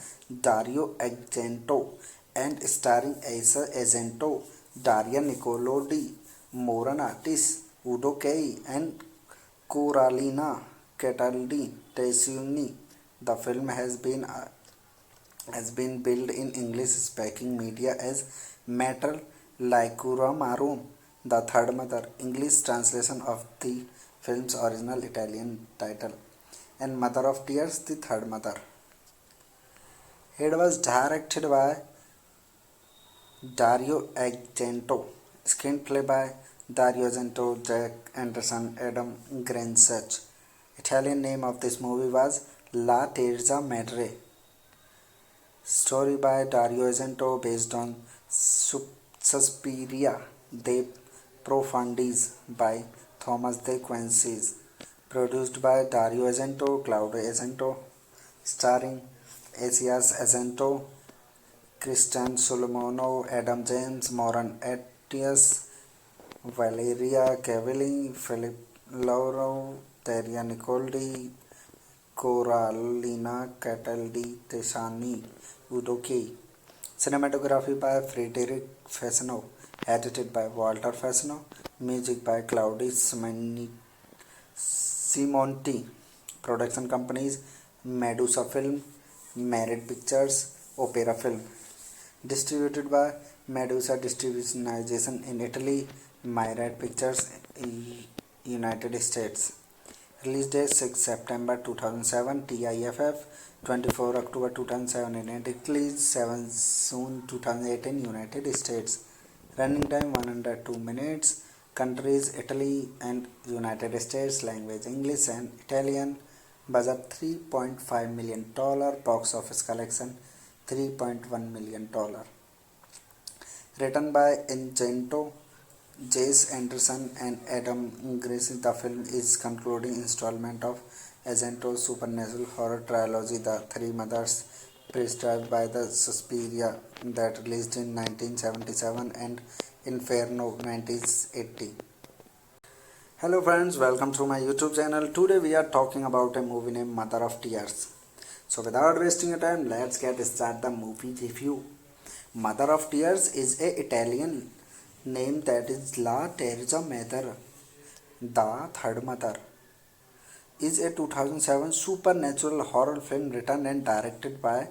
Dario Argento and starring Asa Argento, Daria Nicolodi, Moran Artis, Udo Kei and Coralina Cataldi Tesuni. The film has been billed in English-speaking media as Mater Laicura Marum, the Third Mother, English translation of the film's original Italian title, and Mother of Tears, the Third Mother. It was directed by Dario Argento, screenplay by Dario Argento, Jack Anderson, Adam Greensuch. Italian name of this movie was La Terza Madre. Story by Dario Argento based on Suspiria de Profundis by Thomas de Quincey. Produced by Dario Argento, Claudio Argento, starring Asias Argento, Christian Solomonov, Adam James, Moran Atias, Valeria Cavalli, Philip Laurov, Terria Nicoldi, Coralina Cataldi Tesani, Udo Key. Cinematography by Frederick Fasano, edited by Walter Fasano, music by Claudio Simonti. Production companies Medusa Film, Merit Pictures, Opera Film. Distributed by Medusa Distribution in Italy, Myriad Pictures, United States. Release date 6 September 2007, TIFF 24 October 2007 in Italy, 7 June 2008 in United States. Running time 102 minutes. Countries Italy and United States. Language English and Italian. Budget $3.5 million. Box office collection $3.1 million. Written by Ingento, Jesse Anderson and Adam Grace, the film is concluding installment of Argento's supernatural horror trilogy, The Three Mothers, prescribed by the Suspiria, that released in 1977 and Inferno 1980. Hello friends, welcome to my YouTube channel. Today we are talking about a movie named Mother of Tears. So without wasting your time, let's get started the movie review. Mother of Tears is a Italian name that is La Terza Madre, the Third Mother, is a 2007 supernatural horror film written and directed by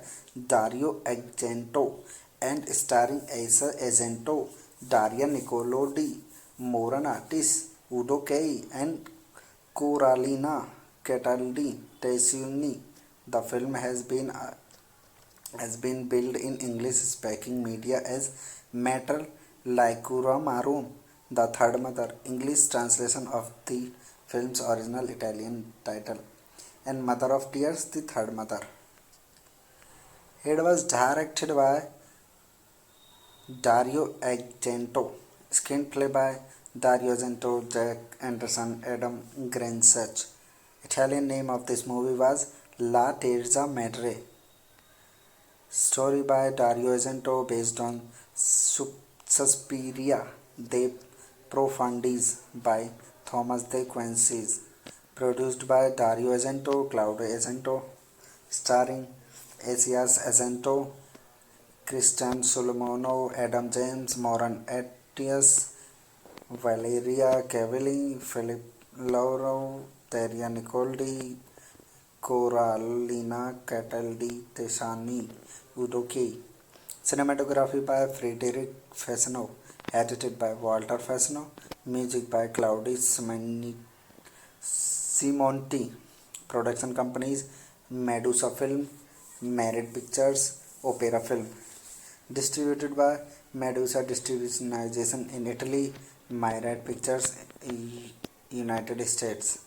Dario Argento and starring Asa Argento, Daria Nicolodi, Moran Artis, Udo Kei and Coralina Cataldi Tesuni. The film has been billed in English-speaking media as Mater Laicura Marum, the Third Mother, English translation of the film's original Italian title, and Mother of Tears, the Third Mother. It was directed by Dario Argento. Screenplay by Dario Argento, Jack Anderson, Adam Greensuch. Italian name of this movie was La Terza Madre. Story by Dario Argento based on Suspiria de Profundis by Thomas de Quincey. Produced by Dario Argento, Claudio Argento. Starring Asias Argento, Christian Solomonov, Adam James, Moran Atias, Valeria Cavalli, Philip Lauro, Teria Nicoldi, Coralina Cataldi Tesani, Udo Key. Cinematography by Frederick Fasano, edited by Walter Fasano, music by Claudius Simonti. Production companies Medusa Film, Merit Pictures, Opera Film. Distributed by Medusa Distribution in Italy, Myriad Pictures, United States.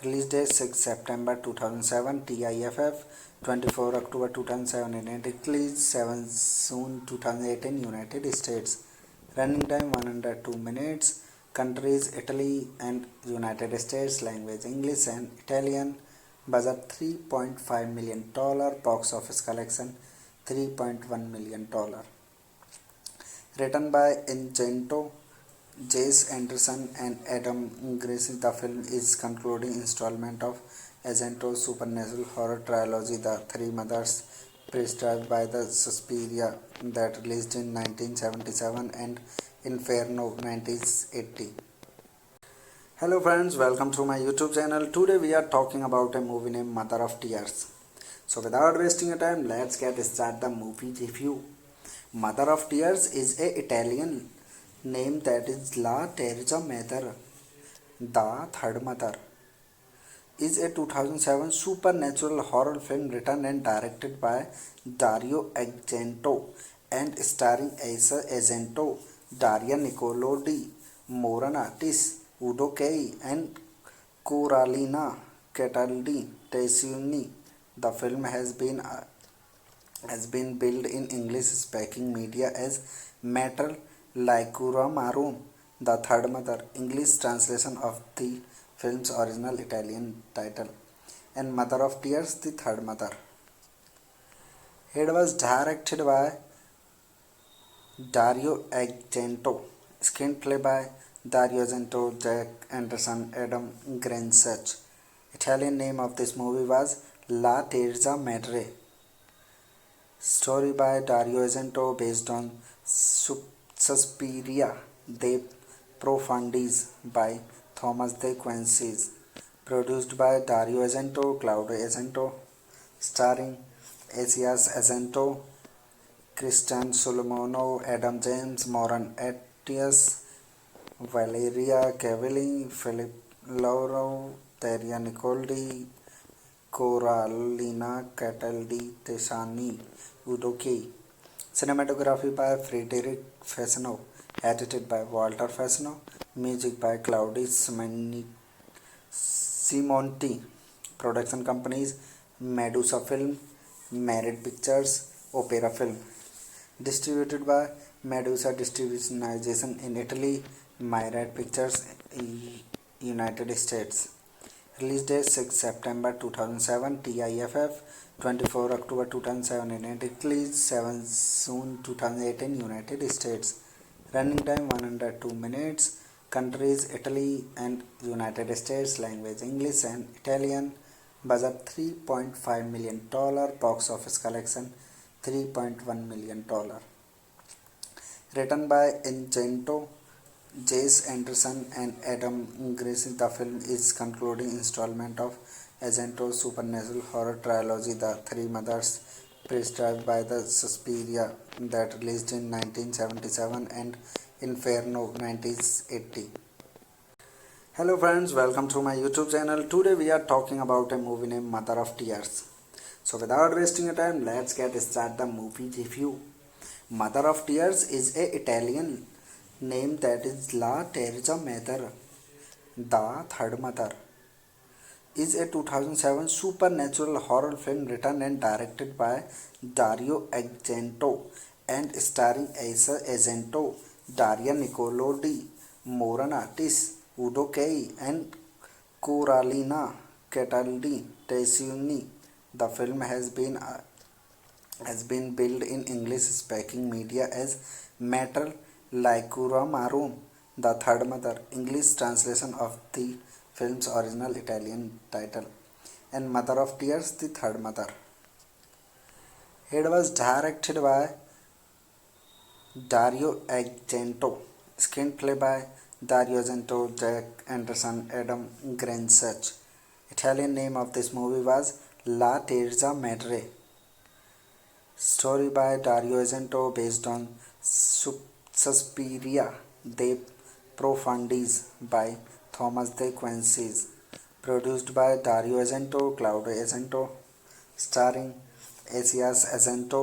Release date 6 September 2007, TIFF 24 October 2007 in Italy, 7 June 2008 in United States. Running time 102 minutes. Countries Italy and United States. Language English and Italian. Budget $3.5 million. Box office collection $3.1 million. Written by Argento, Jesse Anderson and Adam Greensuch, the film is concluding installment of Argento's supernatural horror trilogy, The Three Mothers, prescribed by the Suspiria, that released in 1977 and Inferno 1980. Hello friends, welcome to my YouTube channel. Today we are talking about a movie named Mother of Tears. So without wasting your time, let's get started the movie review. Mother of Tears is a Italian name that is La Terza Madre, the Third Mother, is a 2007 supernatural horror film written and directed by Dario Argento and starring Asa Argento, Daria Nicolodi, Moran Artis, Udo Kei and Coralina Cataldi Tesini. The film has been billed in English-speaking media as Mater Laicura Marum, the Third Mother, English translation of the film's original Italian title, and Mother of Tears, the Third Mother. It was directed by Dario Argento. Screenplay by Dario Argento, Jack Anderson, Adam Greensuch. Italian name of this movie was La Terza Madre. Story by Dario Argento based on Suspiria de Profundis by Thomas de Quincey. Produced by Dario Argento, Claudio Argento. Starring Asias Argento, Christian Solomonov, Adam James, Moran Atias, Valeria Cavalli, Philip Lauro, Teria Nicoldi, Coralina Cataldi Tesani, Udo Key. Cinematography by Frederick Fasano, edited by Walter Fasano, music by Claudius Simonti. Production companies Medusa Film, Merit Pictures, Opera Film. Distributed by Medusa Distribution in Italy, Myriad Pictures, United States. Release date 6 September 2007, TIFF 24 October 2007 in Italy, 7 June 2008 in United States. Running time 102 minutes. Countries Italy and United States. Language English and Italian. Budget $3.5 million. Box office collection $3.1 million. Written by Argento, Jesse Anderson and Adam Greensuch, the film is concluding installment of Argento's supernatural horror trilogy, The Three Mothers, prescribed by the Suspiria, that released in 1977 and Inferno 1980. Hello friends, welcome to my YouTube channel. Today we are talking about a movie named Mother of Tears. So without wasting your time, let's get started the movie review. Mother of Tears is a Italian name that is La Terza Madre, the Third Mother, is a 2007 supernatural horror film written and directed by Dario Argento and starring Asa Argento, Daria Nicolodi, Moran Artis, Udo Kay, and Coralina Cataldi Tessioni. The film has been billed in English-speaking media as Mater Laicura Marum, the third mother, English translation of the film's original Italian title, and Mother of Tears, the third mother. It was directed by Dario Argento, screenplay by Dario Argento, Jack Anderson, Adam Greensuch. Italian name of this movie was La Terza Madre. Story by Dario Argento based on Suspiria de Profundis by Thomas de Quincey. Produced by Dario Argento, Claudio Argento, starring Asias Argento,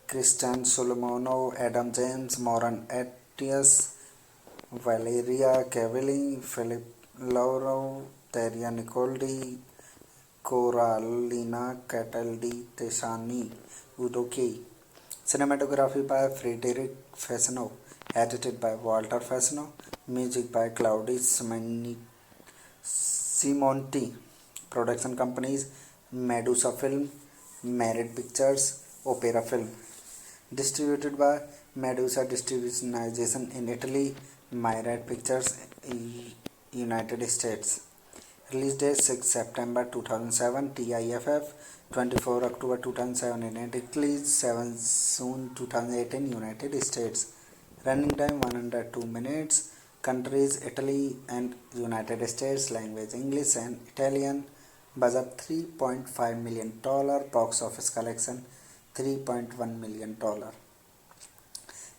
Christian Solomon, Adam James, Moran Atias, Valeria Cavalli, Philip Lauro, Daria Nicoldi, Coralina Cataldi Tesani, Udo Key. Cinematography by Frederic Fasano, edited by Walter Fasano, music by Claudio Simonti. Production companies Medusa Film, Merit Pictures, Opera Film. Distributed by Medusa Distribution in Italy, Myriad Pictures, United States. Release date 6 September 2007, TIFF 24 October 2007 in Italy, 7 June 2018 United States. Running time 102 minutes. Countries Italy and United States. Language English and Italian. Budget $3.5 million. Box office collection $3.1 million.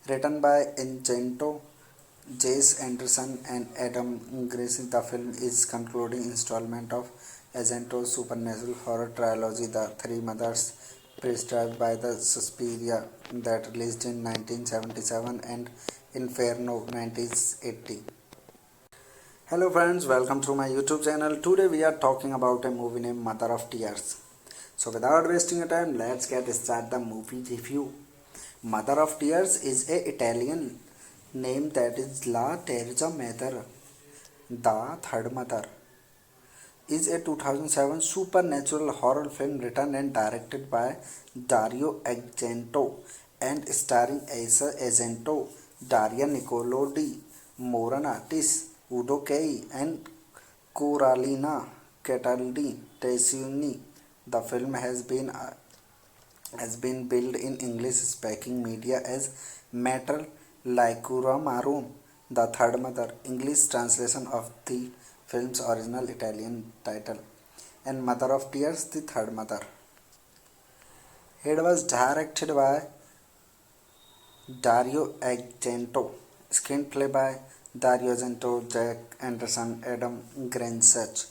Written by Argento, Jesse Anderson, and Adam Greensuch, the film is concluding installment of Argento's supernatural horror trilogy, The Three Mothers, prescribed by the Suspiria, that released in 1977 and Inferno 1980. Hello friends, welcome to my YouTube channel. Today we are talking about a movie named Mother of Tears. So without wasting your time, let's get started the movie review. Mother of Tears is a Italian name that is La Terza Madre, the third mother, is a 2007 supernatural horror film written and directed by Dario Argento and starring Asa Argento, Daria Nicolodi, Moran Artis, Udo Kay, and Coralina Cataldi Tessioni. The film has been billed in English-speaking media as Mater Laicura Marum, the third mother, English translation of the film's original Italian title, and Mother of Tears, the third mother. It was directed by Dario Argento, screenplay by Dario Argento, Jack Anderson, Adam Greensuch.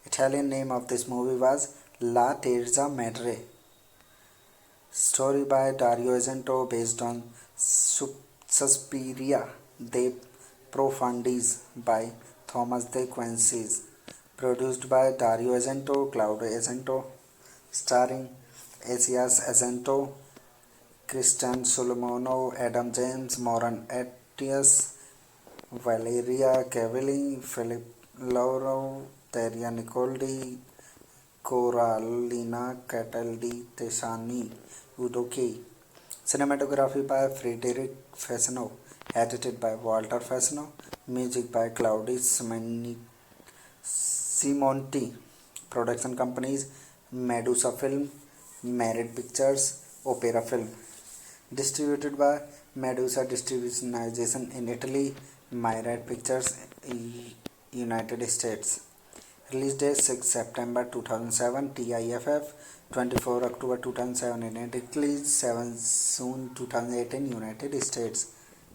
Italian name of this movie was La Terza Madre. Story by Dario Argento based on Suspiria de Profundis by Thomas de Quincey. Produced by Dario Argento, Claudio Argento, starring Asias Argento, Christian Solomon, Adam James, Moran Atias, Valeria Cavalli, Philip Lauro, Daria Nicoldi, Coralina Cataldi Tesani, Udo Key. Cinematography by Frederic Fasano, edited by Walter Fasano, music by Claudio Simonti. Production companies Medusa Film, Merit Pictures, Opera Film. Distributed by Medusa Distribution in Italy, Myriad Pictures, United States. Release date 6 September 2007, TIFF 24 October 2007 in Italy, 7 June 2018 United States.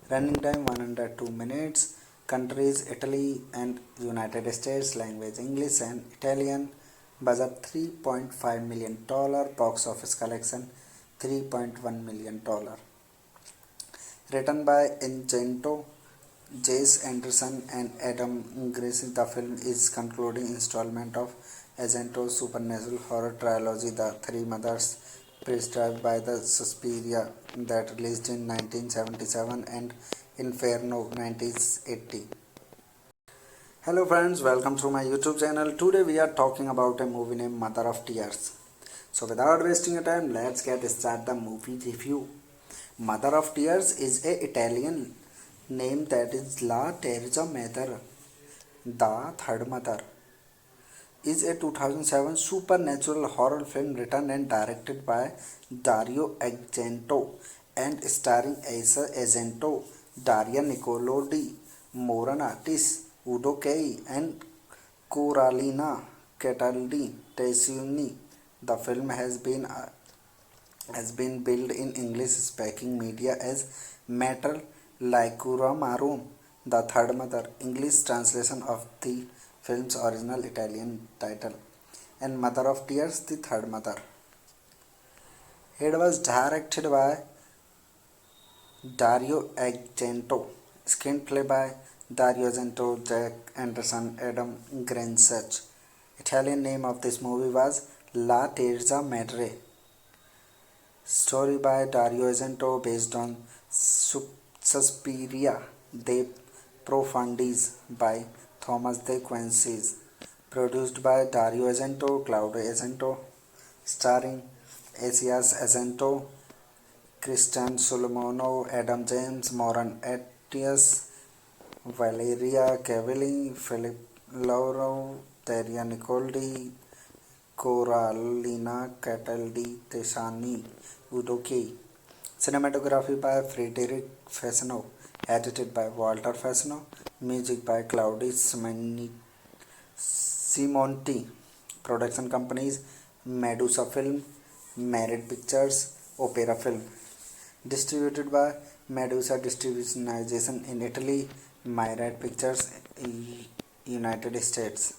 Running time 102 minutes. Countries Italy and United States. Language English and Italian. Budget $3.5 million. Box office collection $3.1 million. Written by Argento, Jesse Anderson, and Adam Greensuch, the film is concluding installment of Argento's supernatural horror trilogy, The Three Mothers, prescribed by the Suspiria that released in 1977 and Inferno 1980. Hello friends, welcome to my YouTube channel. Today we are talking about a movie named Mother of Tears. So without wasting your time, let's get started the movie review. Mother of Tears is a Italian name that is La Terza Madre, the third mother, is a 2007 supernatural horror film written and directed by Dario Argento and starring Asa Argento, Daria Nicolodi, Moran Udo Kei, and Coralina Cataldi Tessioni. The film has been billed in English-speaking media as Mater Laicura Marum, the third mother, English translation of the film's original Italian title, and Mother of Tears, the third mother. It was directed by Dario Argento, screenplay by Dario Argento, Jack Anderson, Adam Greensuch. Italian name of this movie was La Terza Madre. Story by Dario Argento based on Suspiria de Profundis by Thomas De Quincey. Produced by Dario Argento, Claudio Argento, starring Asias Argento, Christian Solomon, Adam James, Moran Atias, Valeria Cavalli, Philip Lauro, Daria Nicoldi, Coralina Cataldi Tesani, Udo Kei. Cinematography by Frederic Fasano, edited by Walter Fasano, music by Claudio Simonti. Production companies Medusa Film, Merit Pictures, Opera Film. Distributed by Medusa Distribution in Italy, Myriad Pictures, United States.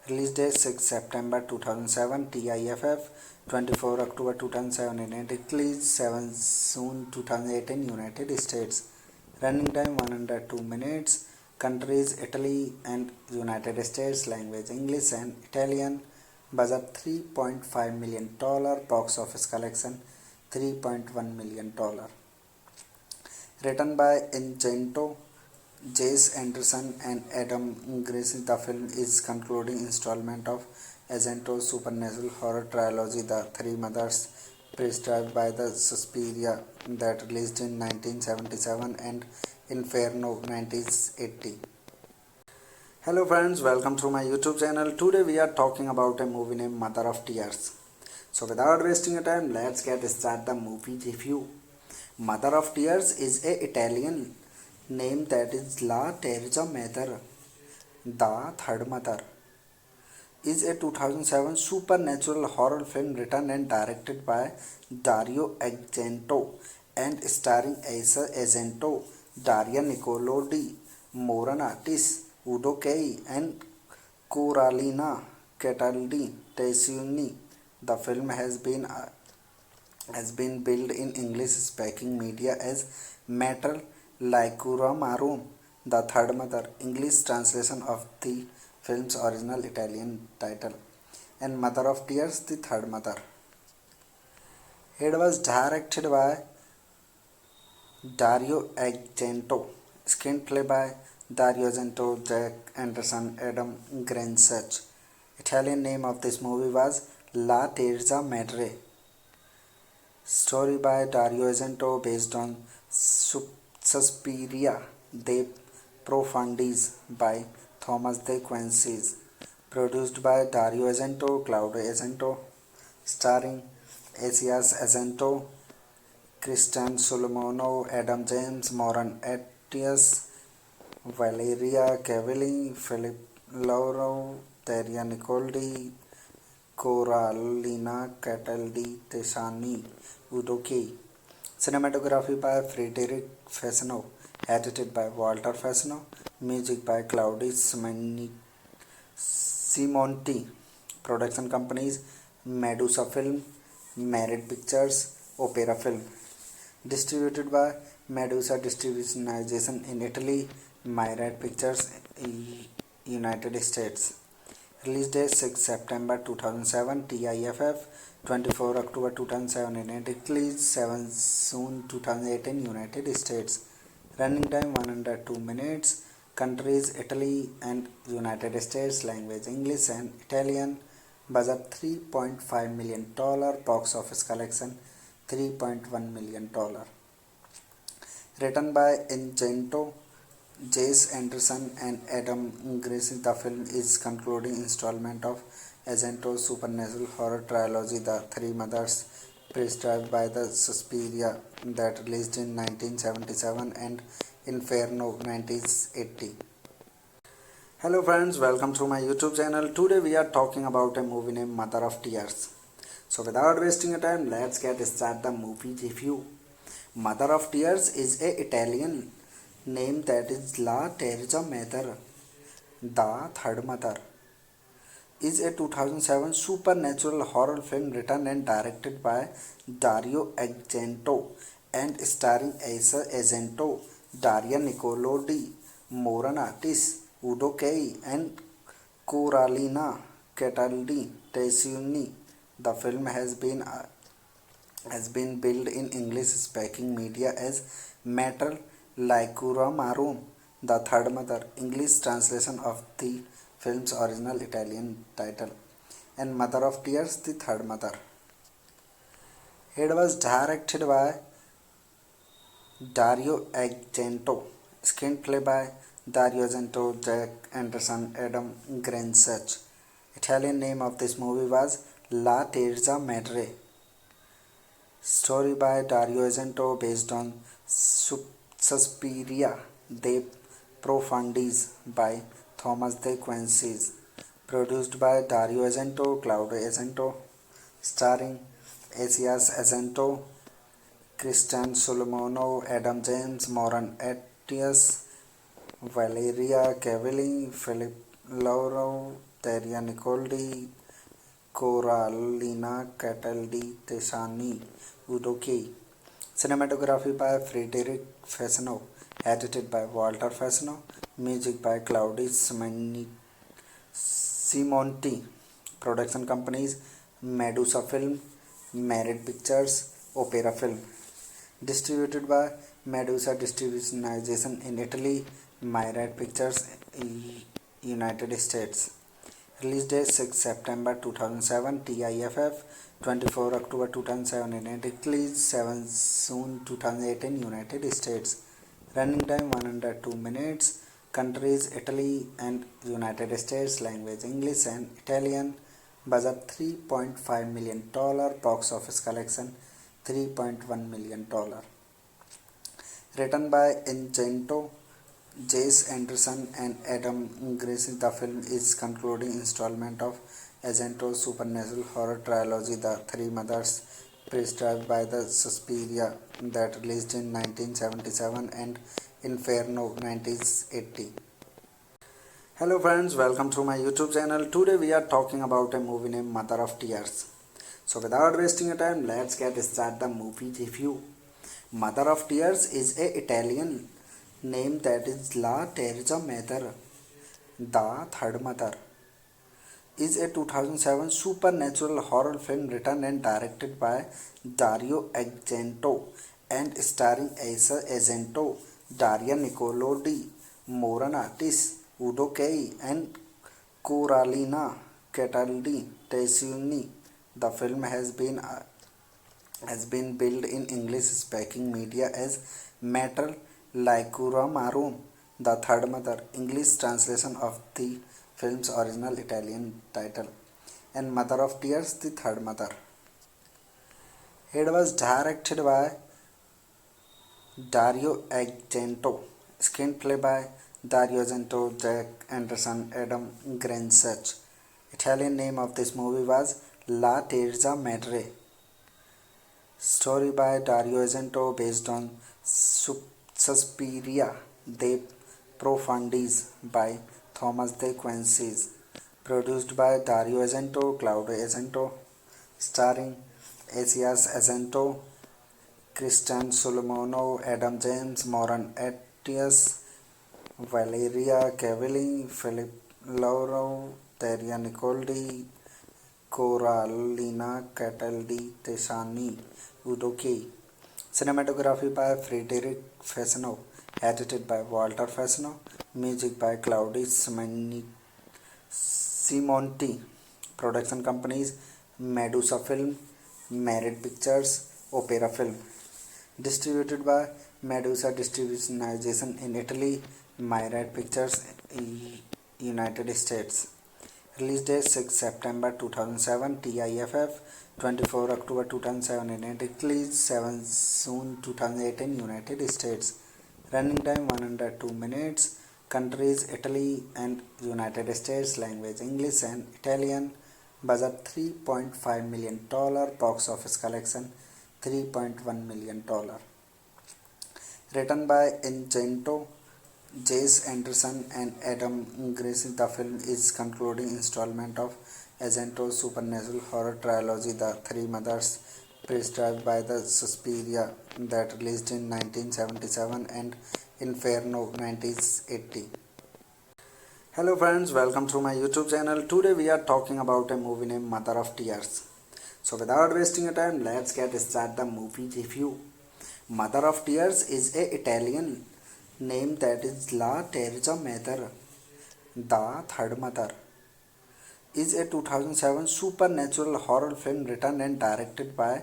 Release date 6 September 2007, TIFF 24 October 2007 in Italy, 7 June 2008 in United States. Running time 102 minutes. Countries Italy and United States. Language English and Italian. Budget $3.5 million. Box office collection $3.1 million. Written by Argento, Jesse Anderson, and Adam Greensuch, the film is concluding installment of Argento's supernatural horror trilogy, The Three Mothers, prescribed by the Suspiria, that released in 1977 and Inferno 1980. Hello friends, welcome to my YouTube channel. Today we are talking about a movie named Mother of Tears. So without wasting your time, let's get started the movie review. Mother of Tears is a Italian name that is La Terza Madre, the third mother, is a 2007 supernatural horror film written and directed by Dario Argento and starring Asa Argento, Daria Nicolodi, Moran Udo Kei, and Coralina Cataldi Tessioni. The film has been billed in English-speaking media as Mater Laicura Marum, the third mother, English translation of the film's original Italian title, and Mother of Tears, the third mother. It was directed by Dario Argento, screenplay by Dario Argento, Jack Anderson, Adam Greensuch. Italian name of this movie was La Terza Madre. Story by Dario Argento based on Suspiria de Profundis by Thomas De Quincey. Produced by Dario Argento, Claudio Argento, starring Asias Argento, Christian Solomon, Adam James, Moran Atias, Valeria Cavalli, Philip Lauro, Daria Nicoldi, Coralina Cataldi Tesani, Udo Kei. Cinematography by Frederic Fasano, edited by Walter Fasano, music by Claudio Simonti. Production companies Medusa Film, Merit Pictures, Opera Film. Distributed by Medusa Distribution in Italy, Myriad Pictures, United States. Release date 6 September 2007, TIFF 24 October 2007 in Italy, 7 June 2008 in United States. Running time 102 minutes. Countries Italy and United States. Language English and Italian. Budget $3.5 million. Box office collection $3.1 million. Written by Incento, Jesse Anderson and Adam Gracie, the film is concluding installment of Argento's supernatural horror trilogy, The Three Mothers, prescribed by the Suspiria, that released in 1977 and Inferno 1980. Hello friends, welcome to my YouTube channel. Today we are talking about a movie named Mother of Tears. So without wasting your time, let's get started the movie review. Mother of Tears is a Italian name that is La Terza Madre, the Third Mother, is a 2007 supernatural horror film written and directed by Dario Argento and starring Asa Argento, Daria Nicolodi, Moran Udo Kay, and Coralina Cataldi Tessioni. The film has been billed in English-speaking media as Mater Laicura Marum, the Third Mother, English translation of the film's original Italian title, and Mother of Tears, the Third Mother. It was directed by Dario Argento, screenplay by Dario Argento, Jack Anderson, Adam Greensuch. Italian name of this movie was La Terza Madre. Story by Dario Argento based on Suspiria de Profundis by Thomas de Quincey. Produced by Dario Argento, Claudio Argento, starring Asias Argento, Christian Solomon, Adam James, Moran Atias, Valeria Cavalli, Philip Lauro, Daria Nicoldi, Coralina Cataldi Tessani, Udo Kay. Cinematography by Frederic Fasano, edited by Walter Fasano, music by Claudio Simonti. Production companies Medusa Film, Merit Pictures, Opera Film. Distributed by Medusa Distribution in Italy, Myriad Pictures, United States. Release date 6 September 2007, TIFF 24 October 2007 in Italy, 7 June 2008 in United States. Running time 102 minutes. Countries Italy and United States. Language English and Italian. Budget $3.5 million. Box office collection $3.1 million. Written by Incento, Jesse Anderson and Adam Gracie, the film is concluding installment of Argento's supernatural horror trilogy, The Three Mothers, prescribed by the Suspiria, that released in 1977 and Inferno 1980. Hello friends, welcome to my YouTube channel. Today we are talking about a movie named Mother of Tears. So without wasting your time, let's get started the movie review. Mother of Tears is a Italian name that is La Terza Madre, the Third Mother, is a 2007 supernatural horror film written and directed by Dario Argento and starring Asa Argento, Daria Nicolodi, Moran Udo Kay, and Coralina Cataldi Tessioni. The film has been billed in English-speaking media as Mater Laicura Marum, the Third Mother, English translation of the film's original Italian title, and Mother of Tears, the Third Mother. It was directed by Dario Argento, screenplay by Dario Argento, Jack Anderson, Adam Greensuch. Italian name of this movie was La Terza Madre. Story by Dario Argento based on Suspiria de Profundis by Thomas de Quincey. Produced by Dario Argento, Claudio Argento, starring Asias Argento, Christian Solomon, Adam James, Moran Atias, Valeria Cavalli, Philip Lauro, Teria Nicoldi, Coralina Cataldi Tesani, Udo Key. Cinematography by Frederick Fasano, edited by Walter Fasano, music by Claudio Simonti. Production companies Medusa Film, Merit Pictures, Opera Film. Distributed by Medusa Distribution in Italy, Myriad Pictures, United States. Release date 6 September 2007, TIFF 24 October 2007 in Italy, 7 June 2008 in United States. Running time 102 minutes. Countries Italy and United States. Language English and Italian. Budget $3.5 million. Box office collection $3.1 million. Written by Incento, Jesse Anderson and Adam Grace, the film is concluding installment of Argento's supernatural horror trilogy, The Three Mothers, prescribed by the Suspiria, that released in 1977 and Inferno 1980. Hello friends, welcome to my YouTube channel. Today we are talking about a movie named Mother of Tears. So without wasting your time, let's get started the movie review. Mother of Tears is a Italian name that is La Terza Madre, the Third Mother, is a 2007 supernatural horror film written and directed by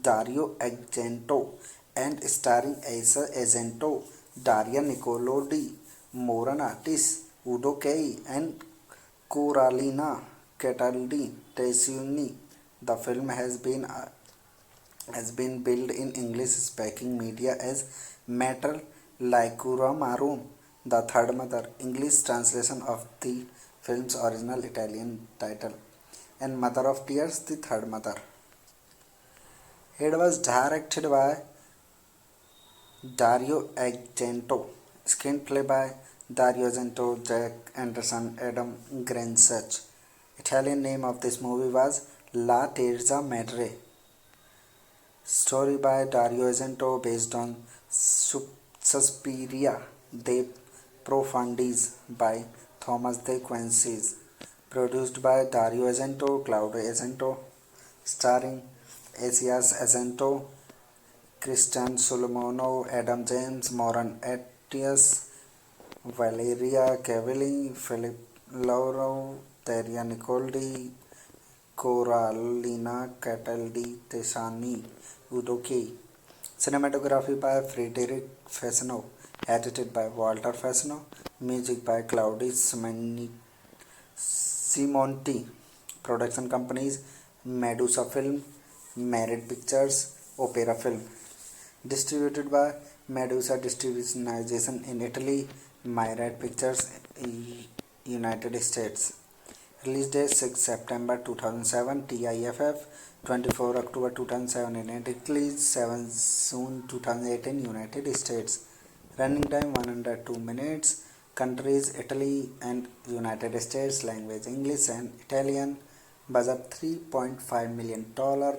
Dario Argento and starring Asa Argento, Daria Nicolodi, Moran Artis, Udo Kay and Coralina Cataldi Tesuni. The film has been billed in English-speaking media as Mater Laicura Marum, the Third Mother, English translation of the film's original Italian title, and Mother of Tears, the Third Mother. It was directed by Dario Argento, screenplay by Dario Argento, Jack Anderson, Adam Greensuch. Italian name of this movie was La Terza Madre. Story by Dario Argento based on Suspiria de Profundis by Thomas de Quincey. Produced by Dario Argento, Claudio Argento, starring Asias Argento, Christian Solomon, Adam James, Moran Atias, Valeria Cavalli, Philip Lauro, Teria Nicoldi, Coralina Cataldi Tesani, Udo Key. Cinematography by Frederick Fasano, edited by Walter Fasano, music by Claudio Simonti. Production companies Medusa Film, Merit Pictures, Opera Film. Distributed by Medusa Distribution in Italy, Myriad Pictures, United States. Release date 6 September 2007, TIFF 24 October 2007 in Italy, 7 June 2008 in United States. Running time 102 minutes. Countries Italy and United States. Language English and Italian. Budget $3.5 million.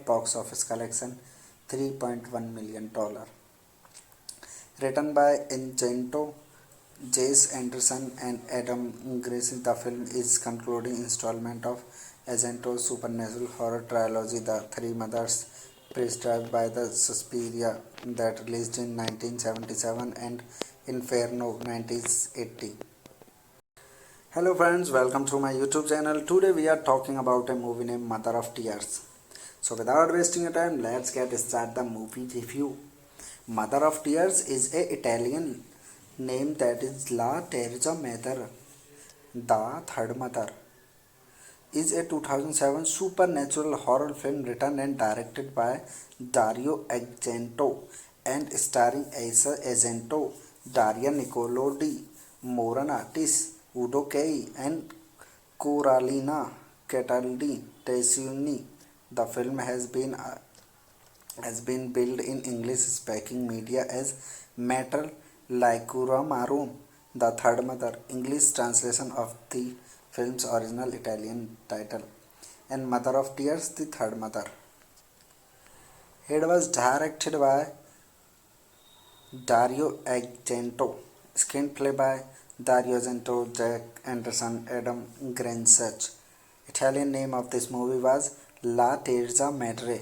Box office collection $3.1 million. Written by Incento, Jesse Anderson and Adam Grace, the film is concluding installment of Argento's supernatural horror trilogy, The Three Mothers, prescribed by the Suspiria, that released in 1977 and Inferno 1980. Hello friends, welcome to my YouTube channel. Today we are talking about a movie named Mother of Tears. So without wasting your time, let's get started the movie review. Mother of Tears is a Italian name that is La Terza Madre, the Third Mother, is a 2007 supernatural horror film written and directed by Dario Argento and starring Asa Argento, Daria Nicolodi, Moran Artis, Udo Kay and Coralina Cataldi Tesuni. The film has been billed in English-speaking media as Mater Laicura Marum, the Third Mother, English translation of the film's original Italian title, and Mother of Tears, the Third Mother. It was directed by Dario Argento, screenplay by Dario Argento, Jack Anderson, Adam Greensuch. Italian name of this movie was La Terza Madre.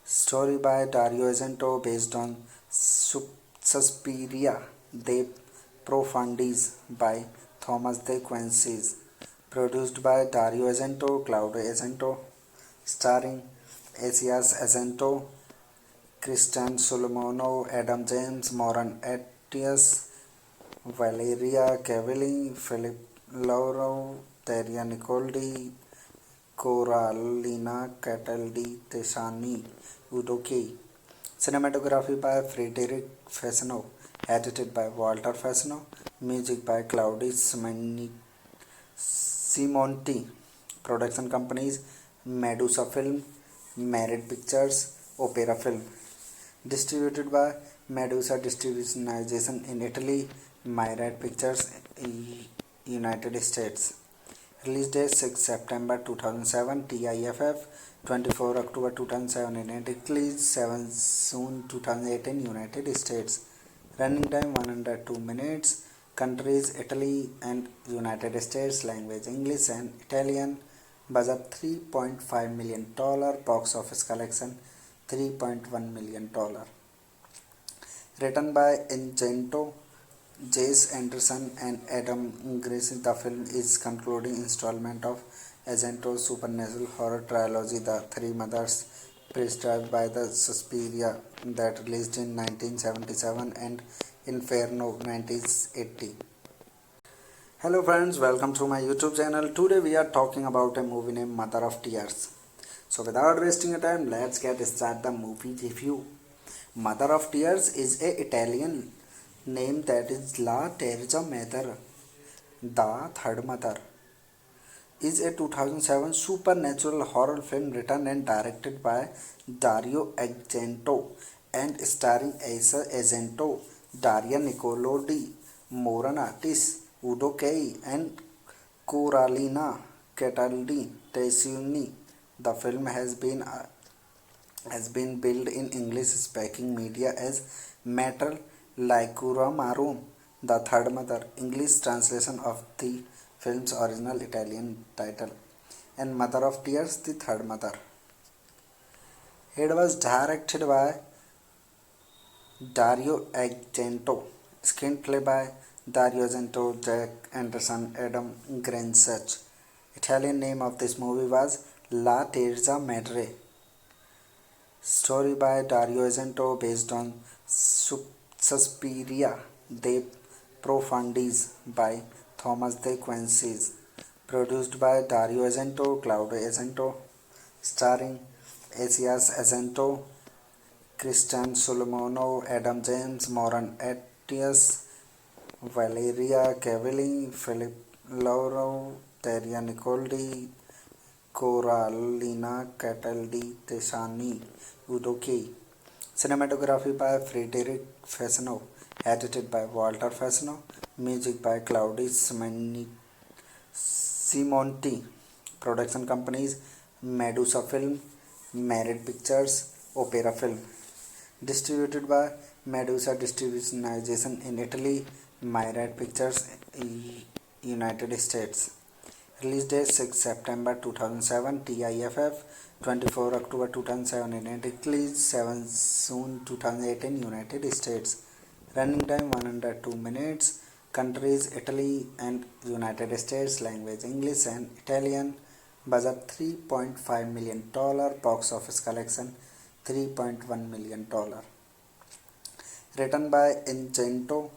Story by Dario Argento based on Suspiria de Profundis by Thomas de Quincey. Produced by Dario Argento, Claudio Argento, starring Asias Argento, Christian Solomon, Adam James, Moran Etias, Valeria Cavalli, Philip Lauro, Daria Nicoldi, Coralina Cataldi Tesani, Udo Key. Cinematography by Frederic Fasano, edited by Walter Fasano, music by Claudio Simonti. Production companies Medusa Film, Merit Pictures, Opera Film. Distributed by Medusa Distribution in Italy, Myriad Pictures, United States. Release date 6 September 2007, TIFF 24 October 2007 in Italy, 7 June 2008 in United States. Running time 102 minutes. Countries Italy and United States. Language English and Italian. Budget $3.5 million. Box office collection $3.1 million. Written by Argento, Jesse Anderson and Adam Grace, the film is concluding installment of Argento's supernatural horror trilogy, The Three Mothers, prescribed by the Suspiria, that released in 1977 and Inferno 1980. Hello friends, welcome to my YouTube channel. Today we are talking about a movie named Mother of Tears. So without wasting your time, let's get started the movie review. Mother of Tears is a Italian name that is La Terza Madre, the Third Mother, is a 2007 supernatural horror film written and directed by Dario Argento and starring Asa Argento, Daria Nicolodi, Moran Artis, Udo Kei and Coralina Cataldi Tesini. The film has been billed in English-speaking media as Metal Laicura Marum, the Third Mother, English translation of the film's original Italian title, and Mother of Tears, the Third Mother. It was directed by Dario Argento, screenplay by Dario Argento, Jack Anderson, Adam Greensuch. Italian name of this movie was La Terza Madre. Story by Dario Argento based on Suspiria de Profundis by Thomas de Quincey. Produced by Dario Argento, Claudio Argento, starring Asias Argento, Christian Solomon, Adam James, Moran Etias, Valeria Cavalli, Philip Lauro, Daria Nicoldi, Coralina Cataldi Tesani, Udo Key. Cinematography by Frederic Fasano, edited by Walter Fasano, music by Claudio Simonti. Production companies Medusa Film, Merit Pictures, Opera Film. Distributed by Medusa Distribution in Italy, Myriad Pictures, United States. Release date 6 September 2007, TIFF 24 October 2007 in Italy, 7 June 2008 in United States. Running time 102 minutes. Countries Italy and United States. Language English and Italian. Budget $3.5 million. Box office collection $3.1 million. Written by Argento,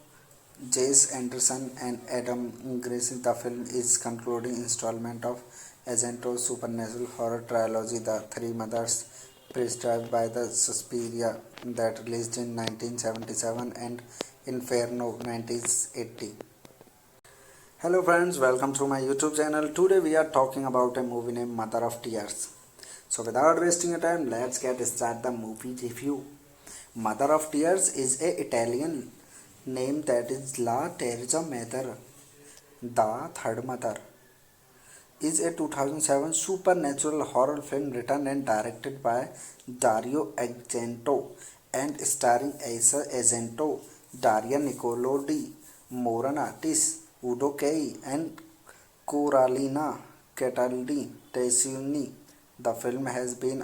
Jesse Anderson and Adam Grace, the film is concluding installment of Argento's supernatural horror trilogy, The Three Mothers, prescribed by the Suspiria, that released in 1977 and Inferno 1980. Hello friends, welcome to my YouTube channel. Today we are talking about a movie named Mother of Tears. So without wasting your time, let's get started the movie review. Mother of Tears is a Italian name that is La Terza Madre, the Third Mother, is a 2007 supernatural horror film written and directed by Dario Argento and starring Asa Argento, Daria Nicolodi, Moran Artis, Udo Kei and Coralina Cataldi Tessini. The film has been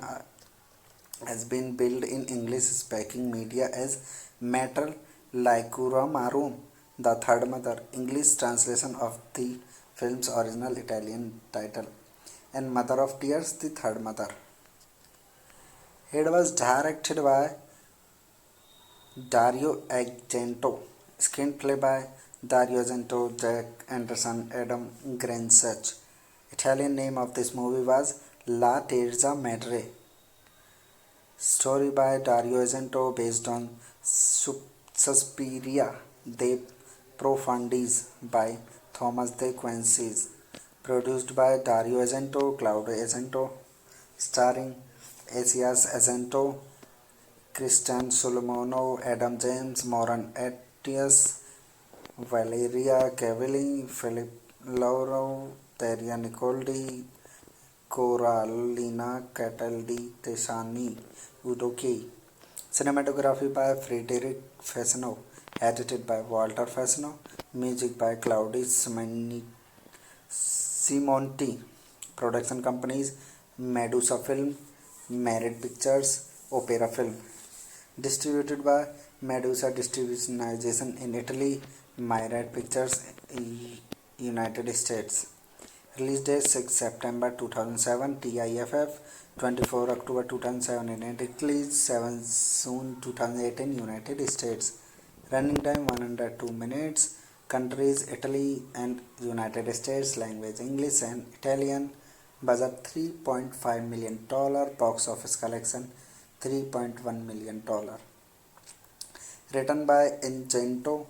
billed in English-speaking media as Mater Laicura Marum, the Third Mother, English translation of the film's original Italian title, and Mother of Tears, the Third Mother. It was directed by Dario Argento, screenplay by Dario Argento, Jack Anderson, Adam Greensuch. Italian name of this movie was La Terza Madre. Story by Dario Argento based on Suspiria de Profundis by Thomas de Quincey. Produced by Dario Argento, Claudio Argento, starring Asias Argento, Christian Solomonov, Adam James, Moran Atias, Valeria Cavalli, Philip Lauro, Daria Nicoldi, Coralina Cataldi Tesani, Udo K. Cinematography by Frederic Fasano, edited by Walter Fasano, music by Claudius Simonti. Production companies Medusa Film, Merit Pictures, Opera Film. Distributed by Medusa Distribution in Italy, Myriad Pictures, United States. Release date 6 September 2007, TIFF 24 October 2007 in Italy, 7 June 2008 in United States. Running time 102 minutes. Countries Italy and United States. Language English and Italian. Budget $3.5 million. Box office collection $3.1 million. Written by Argento,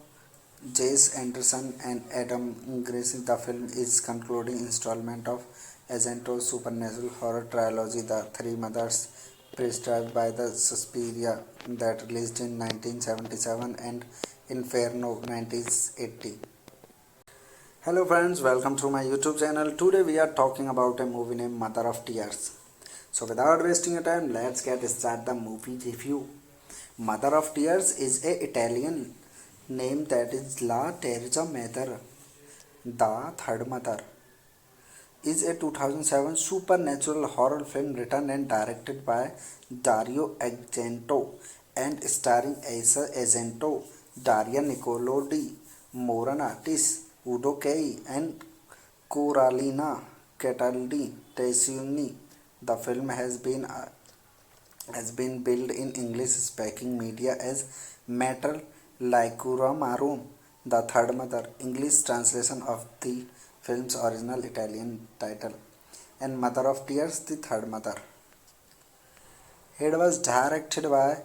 Jesse Anderson and Adam Greensuch, the film is concluding installment of Argento's supernatural horror trilogy, The Three Mothers, prescribed by the Suspiria, that released in 1977 and Inferno 1980. Hello friends, welcome to my YouTube channel. Today we are talking about a movie named Mother of Tears. So without wasting your time, let's get started the movie review. Mother of Tears is a Italian name that is La Terza Madre, the Third Mother, is a 2007 supernatural horror film written and directed by Dario Argento and starring Asa Argento, Daria Nicolodi, Moran Artis, Udo Kay, and Coralina Cataldi Tessini. The film has been billed in English-speaking media as Mater Laicura Marum, the Third Mother, English translation of the film's original Italian title, and Mother of Tears, the Third Mother. It was directed by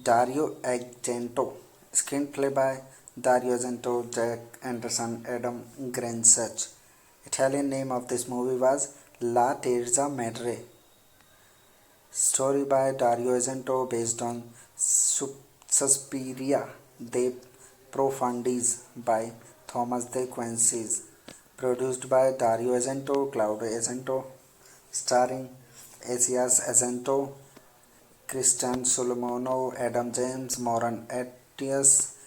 Dario Argento, screenplay by Dario Argento, Jack Anderson, Adam Greensuch. Italian name of this movie was La Terza Madre. Story by Dario Argento based on Suspiria de Profundis by Thomas de Quincey. Produced by Dario Argento, Claudio Argento, starring Asias Argento, Christian Solomonov, Adam James, Moran Atias,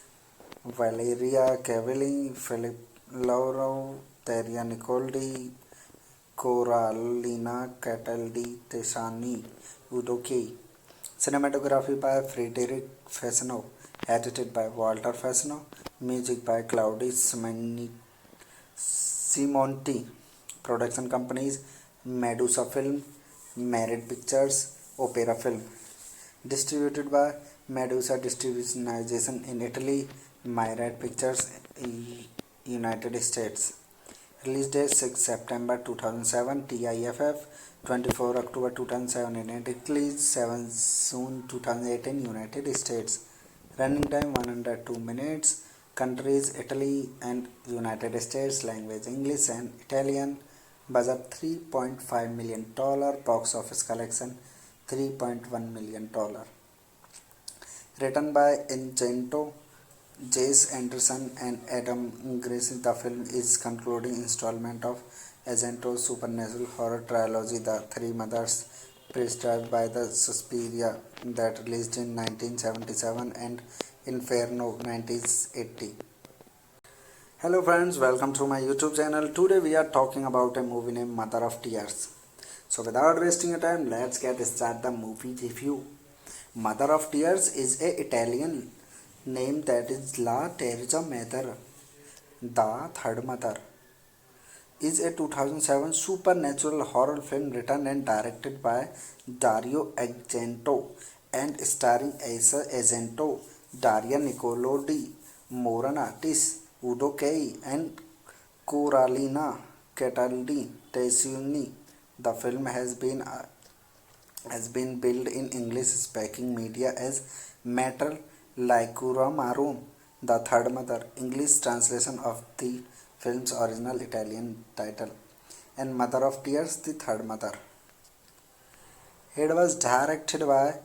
Valeria Cavalli, Philip Lauro, Daria Nicoldi, Coralina Cataldi Tesani, Udo K. Cinematography by Frederic Fasano, edited by Walter Fasano, music by Claudius Simonti. Production companies Medusa Film, Merit Pictures, Opera Film. Distributed by Medusa Distribution in Italy, Myriad Pictures, United States. Release date 6 September 2007, TIFF 24 October 2007 in Italy, 7 June 2008 in United States. Running time 102 minutes. Countries Italy and United States. Language English and Italian. Budget $3.5 million. Box office collection $3.1 million. Written by Argento, Jesse Anderson and Adam Greensuch, the film is concluding installment of Argento's supernatural horror trilogy, The Three Mothers, prescribed by the Suspiria, that released in 1977 and Inferno 1980. Hello friends, welcome to my YouTube channel. Today we are talking about a movie named Mother of Tears. So without wasting your time, let's get start the movie review. Mother of Tears is a Italian name that is La Terza Madre, the third mother. Is a 2007 supernatural horror film written and directed by Dario Argento and starring Asa Argento, Daria Nicolodi, Moran Artis, Udo Kei, and Coralina Cataldi Tessini. The film has been billed in English-speaking media as Mater Laicura Marum, the third mother, English translation of the film's original Italian title, and Mother of Tears, the third mother. It was directed by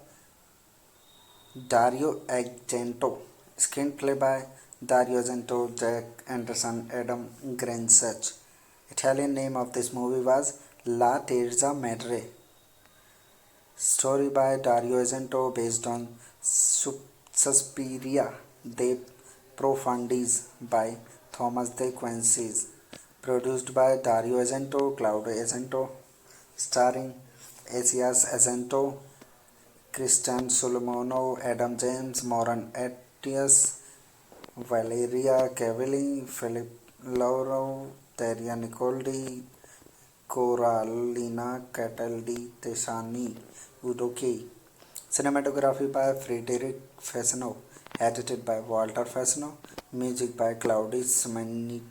Dario Argento, screenplay by Dario Argento, Jack Anderson, Adam Greensuch. Italian name of this movie was La Terza Madre. Story by Dario Argento based on Suspiria de Profundis by Thomas de Quincey. Produced by Dario Argento, Claudio Argento, starring Asias Argento, Christian Solomon, Adam James, Moran Atias, Valeria Cavalli, Philip Lauro, Daria Nicoldi, Coralina Cataldi Tesani, Udo Kei. Cinematography by Frederic Fasano, edited by Walter Fasano, music by Claudio Simonti.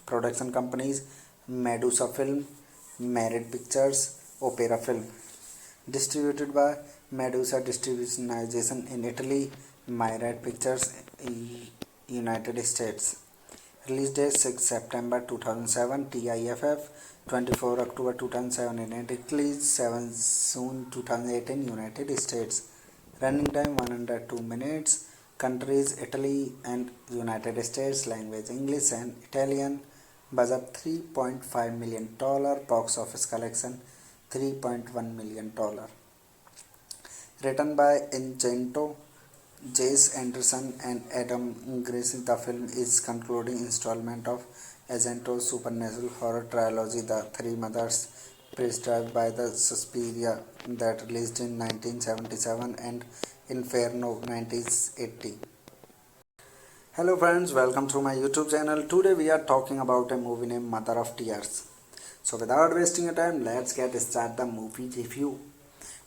Production companies Medusa Film, Merit Pictures, Opera Film. Distributed by Medusa Distribution in Italy, Myriad Pictures, United States. Release date 6 September 2007, TIFF 24 October 2007 in Italy, 7 June 2008 in United States. Running time 102 minutes. Countries Italy and United States. Language English and Italian. Budget $3.5 million. Box office collection $3.1 million. Written by Argento, Jesse Anderson, and Adam Greensuch, the film is concluding installment of Argento's supernatural horror trilogy, The Three Mothers, prescribed by the Suspiria, that released in 1977 and Inferno 1980. Hello friends, welcome to my YouTube channel. Today we are talking about a movie named Mother of Tears. So without wasting your time, let's get start the movie review.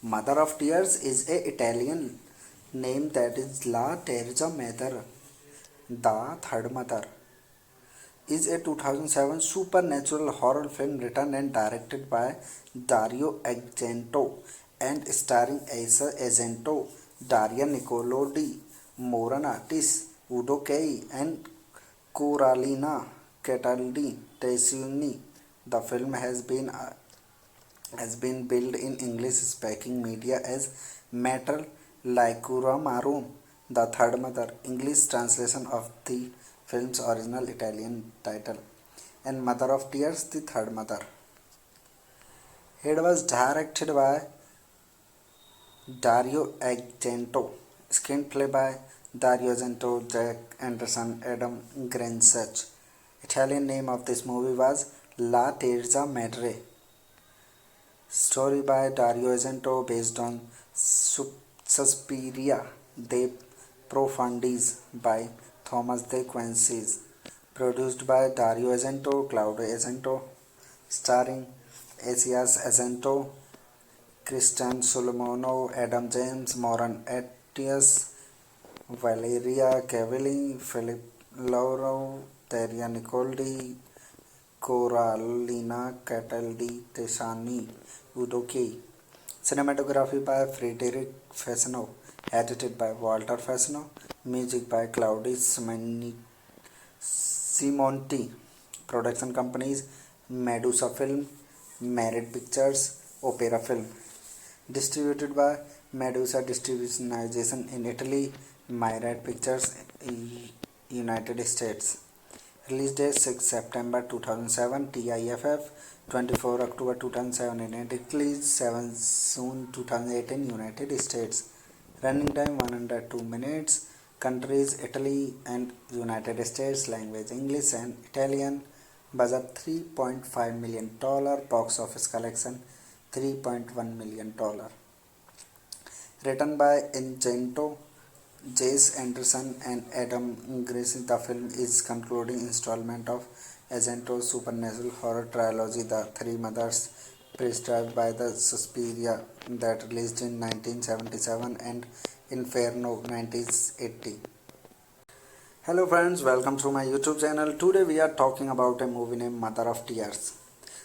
Mother of Tears is a Italian name that is La Terza Madre, the third mother. Is a 2007 supernatural horror film written and directed by Dario Argento and starring Asa Argento, Daria Nicolodi, Moran Artis, Udo Kei, and Coralina Cataldi Tessini. The film has been billed in English-speaking media as Mater Laicura Marum, the third mother, English translation of the film's original Italian title, and Mother of Tears, the third mother. It was directed by Dario Argento, screenplay by Dario Argento, Jack Anderson, Adam Greensuch. Italian name of this movie was La Terza Madre. Story by Dario Argento based on Suspiria de Profundis by Thomas de Quincey. Produced by Dario Argento, Claudio Argento, starring Asias Argento, Christian Solomon, Adam James, Moran Atias, Valeria Cavalli, Philip Lauro, Daria Nicoldi, Coralina Cataldi Tesani, Udo Kei. Cinematography by Frederic Fasano, edited by Walter Fasano, music by Claudio Simonti. Production companies Medusa Film, Merit Pictures, Opera Film. Distributed by Medusa Distribution in Italy, Myriad Pictures, United States. Release date 6 September 2007, TIFF 24 October 2007 in Italy, 7 June 2008 in United States. Running time 102 minutes. Countries Italy and United States. Language English and Italian. Budget $3.5 million. Box office collection $3.1 million. Written by Incento, Jesse Anderson and Adam Grace, the film is concluding installment of Argento's supernatural horror trilogy, The Three Mothers, prescribed by the Suspiria, that released in 1977 and Inferno 1980. Hello friends, welcome to my YouTube channel. Today we are talking about a movie named Mother of Tears.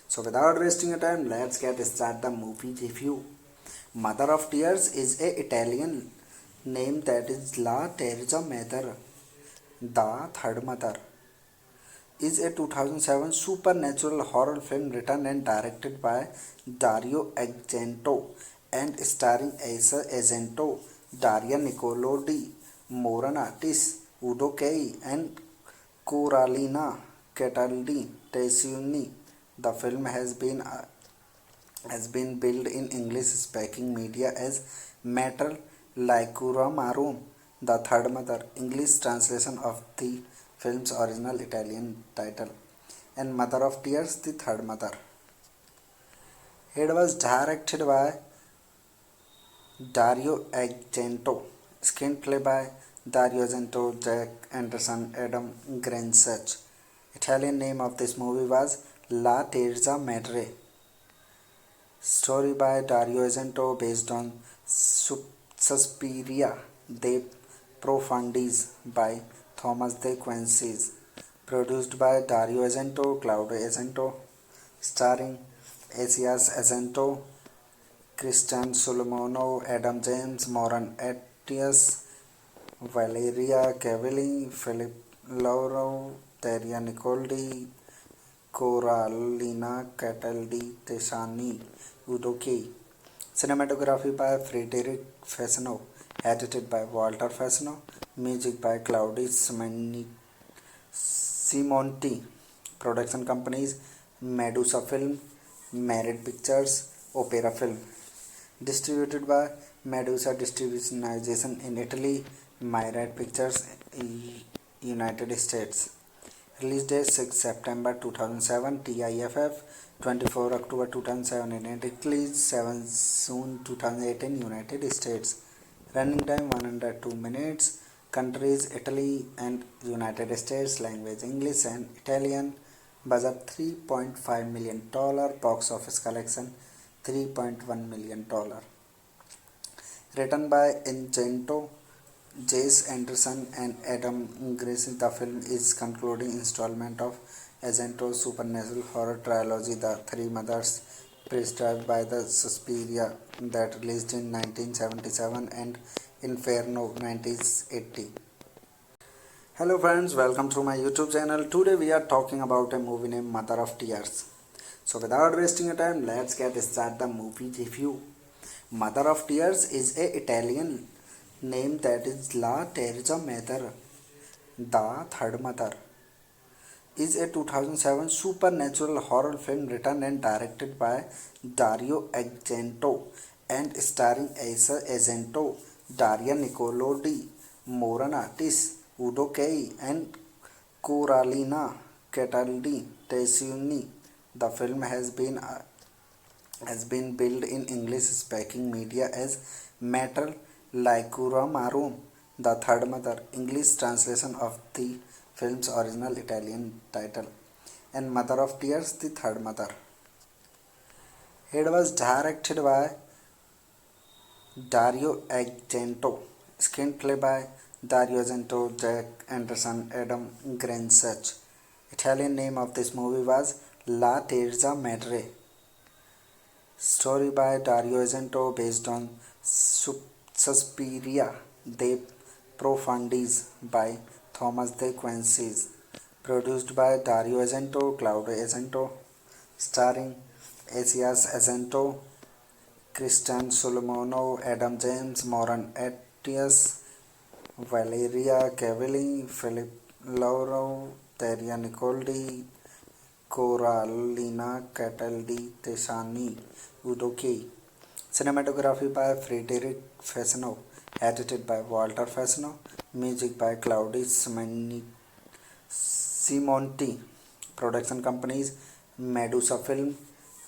So without wasting time, let's get started the movie review. Mother of Tears is a Italian name that is La Terza Madre, the Third Mother, is a 2007 supernatural horror film written and directed by Dario Argento and starring Asa Argento, Daria Nicolodi, Moran Udo Kei, and Coralina Cataldi Tessini. The film has been billed in English-speaking media as Mater Laicura Marum, the Third Mother, English translation of the film's original Italian title, and Mother of Tears, the Third Mother. It was directed by Dario Argento, screenplay by Dario Argento, Jack Anderson, Adam Greensuch. Italian name of this movie was La Terza Madre. Story by Dario Argento based on Suspiria de Profundis by Thomas de Quincey. Produced by Dario Argento, Claudio Argento. Starring Asias Argento, Christian Solomono, Adam James, Moran Atias, Valeria Cavalli, Philip Lauro, Daria Nicoldi, Coralina Cataldi Tesani, Udo Kei. Cinematography by Frederic Fasano, edited by Walter Fasano, music by Claudio Simonti. Production companies Medusa Film, Merit Pictures, Opera Film. Distributed by Medusa Distribution in Italy, Myriad Pictures, United States. Release date 6 September 2007, TIFF 24 October 2007 in Italy, 7 June 2008 in United States. Running time 102 minutes. Countries Italy and United States. Language English and Italian. Budget $3.5 million. Box office collection $3.1 million. Written by Incento, Jesse Anderson and Adam Grace, the film is concluding installment of Argento's supernatural horror trilogy, The Three Mothers, prescribed by the Suspiria, that released in 1977 and Inferno 1980. Hello friends, welcome to my YouTube channel. Today we are talking about a movie named Mother of Tears. So without wasting time, let's get started the movie review. Mother of Tears is a Italian name that is La Terza Madre, the Third Mother, is a 2007 supernatural horror film written and directed by Dario Argento and starring Asa Argento, Daria Nicolodi, Moran Udo Kei, and Coralina Cataldi Tessini. The film has been billed in English-speaking media as Mater Laicura Marum, the Third Mother, English translation of the film's original Italian title, and Mother of Tears, the Third Mother. It was directed by Dario Argento, screenplay by Dario Argento, Jack Anderson, Adam Greensuch. Italian name of this movie was La Terza Madre. Story by Dario Argento based on Suspiria de Profundis by Thomas de Quincey. Produced by Dario Argento, Claudio Argento. Starring Asias Argento, Christian Solomono, Adam James, Moran Atias, Valeria Cavalli, Philip Lauro, Daria Nicoldi, Coralina Cataldi Tesani, Udo Kei. Cinematography by Frederic Fasano, edited by Walter Fasano, music by Claudio Simonti, production companies Medusa Film,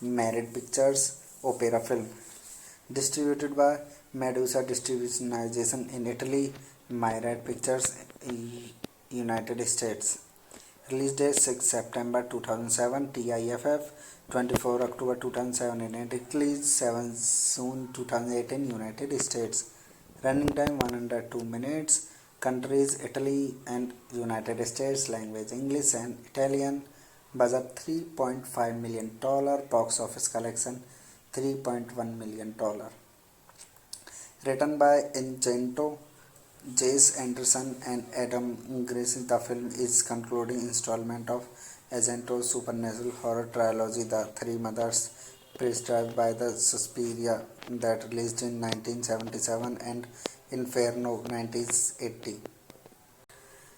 Merit Pictures, Opera Film, distributed by Medusa Distribution in Italy, Myriad Pictures, United States. Release date 6 September 2007, TIFF 24 October 2007 in Italy, 7 June 2018 United States. Running time 102 minutes. Countries Italy and United States. Language English and Italian. Budget $3.5 million. Box office collection $3.1 million. Written by Ingento, Jesse Anderson and Adam Green, the film is concluding installment of Argento's supernatural horror trilogy, The Three Mothers, prescribed by the Suspiria, that released in 1977 and Inferno 1980.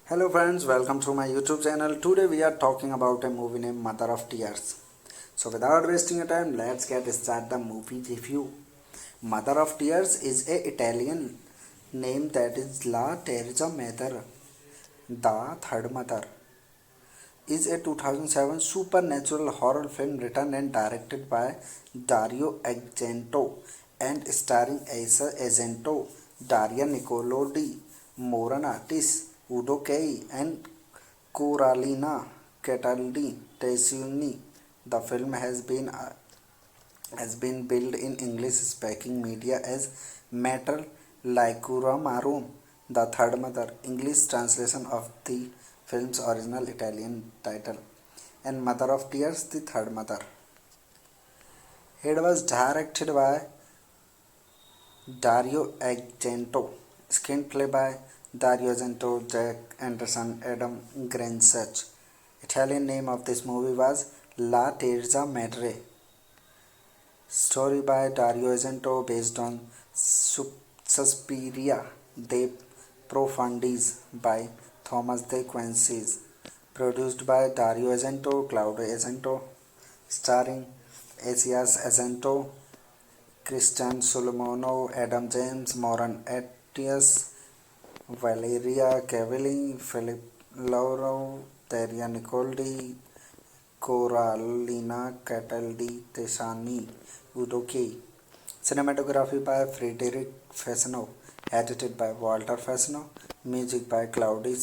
Hello friends, welcome to my YouTube channel. Today we are talking about a movie named Mother of Tears. So without wasting your time, let's get started the movie review. Mother of Tears is a Italian name that is La Terza Madre, the Third Mother, is a 2007 supernatural horror film written and directed by Dario Argento and starring Asa Argento, Daria Nicolodi, Moran Udo Kay, and Coralina Cataldi Tessini. The film has been billed in English-speaking media as Mater Laicura Marum, the Third Mother, English translation of the film's original Italian title, and Mother of Tears, the Third Mother. It was directed by Dario Argento, screenplay by Dario Argento, Jack Anderson, Adam Greensuch. Italian name of this movie was La Terza Madre. Story by Dario Argento based on Suspiria de Profundis by Thomas de Quincey. Produced by Dario Argento, Claudio Argento, starring Asias Argento, Christian Solomon, Adam James, Moran Atias, Valeria Cavalli, Philip Lauro, Daria Nicoldi, Coralina Cataldi Tesani, Udo Kay. Cinematography by Frederick Fasano, edited by Walter Fasano, music by Claudio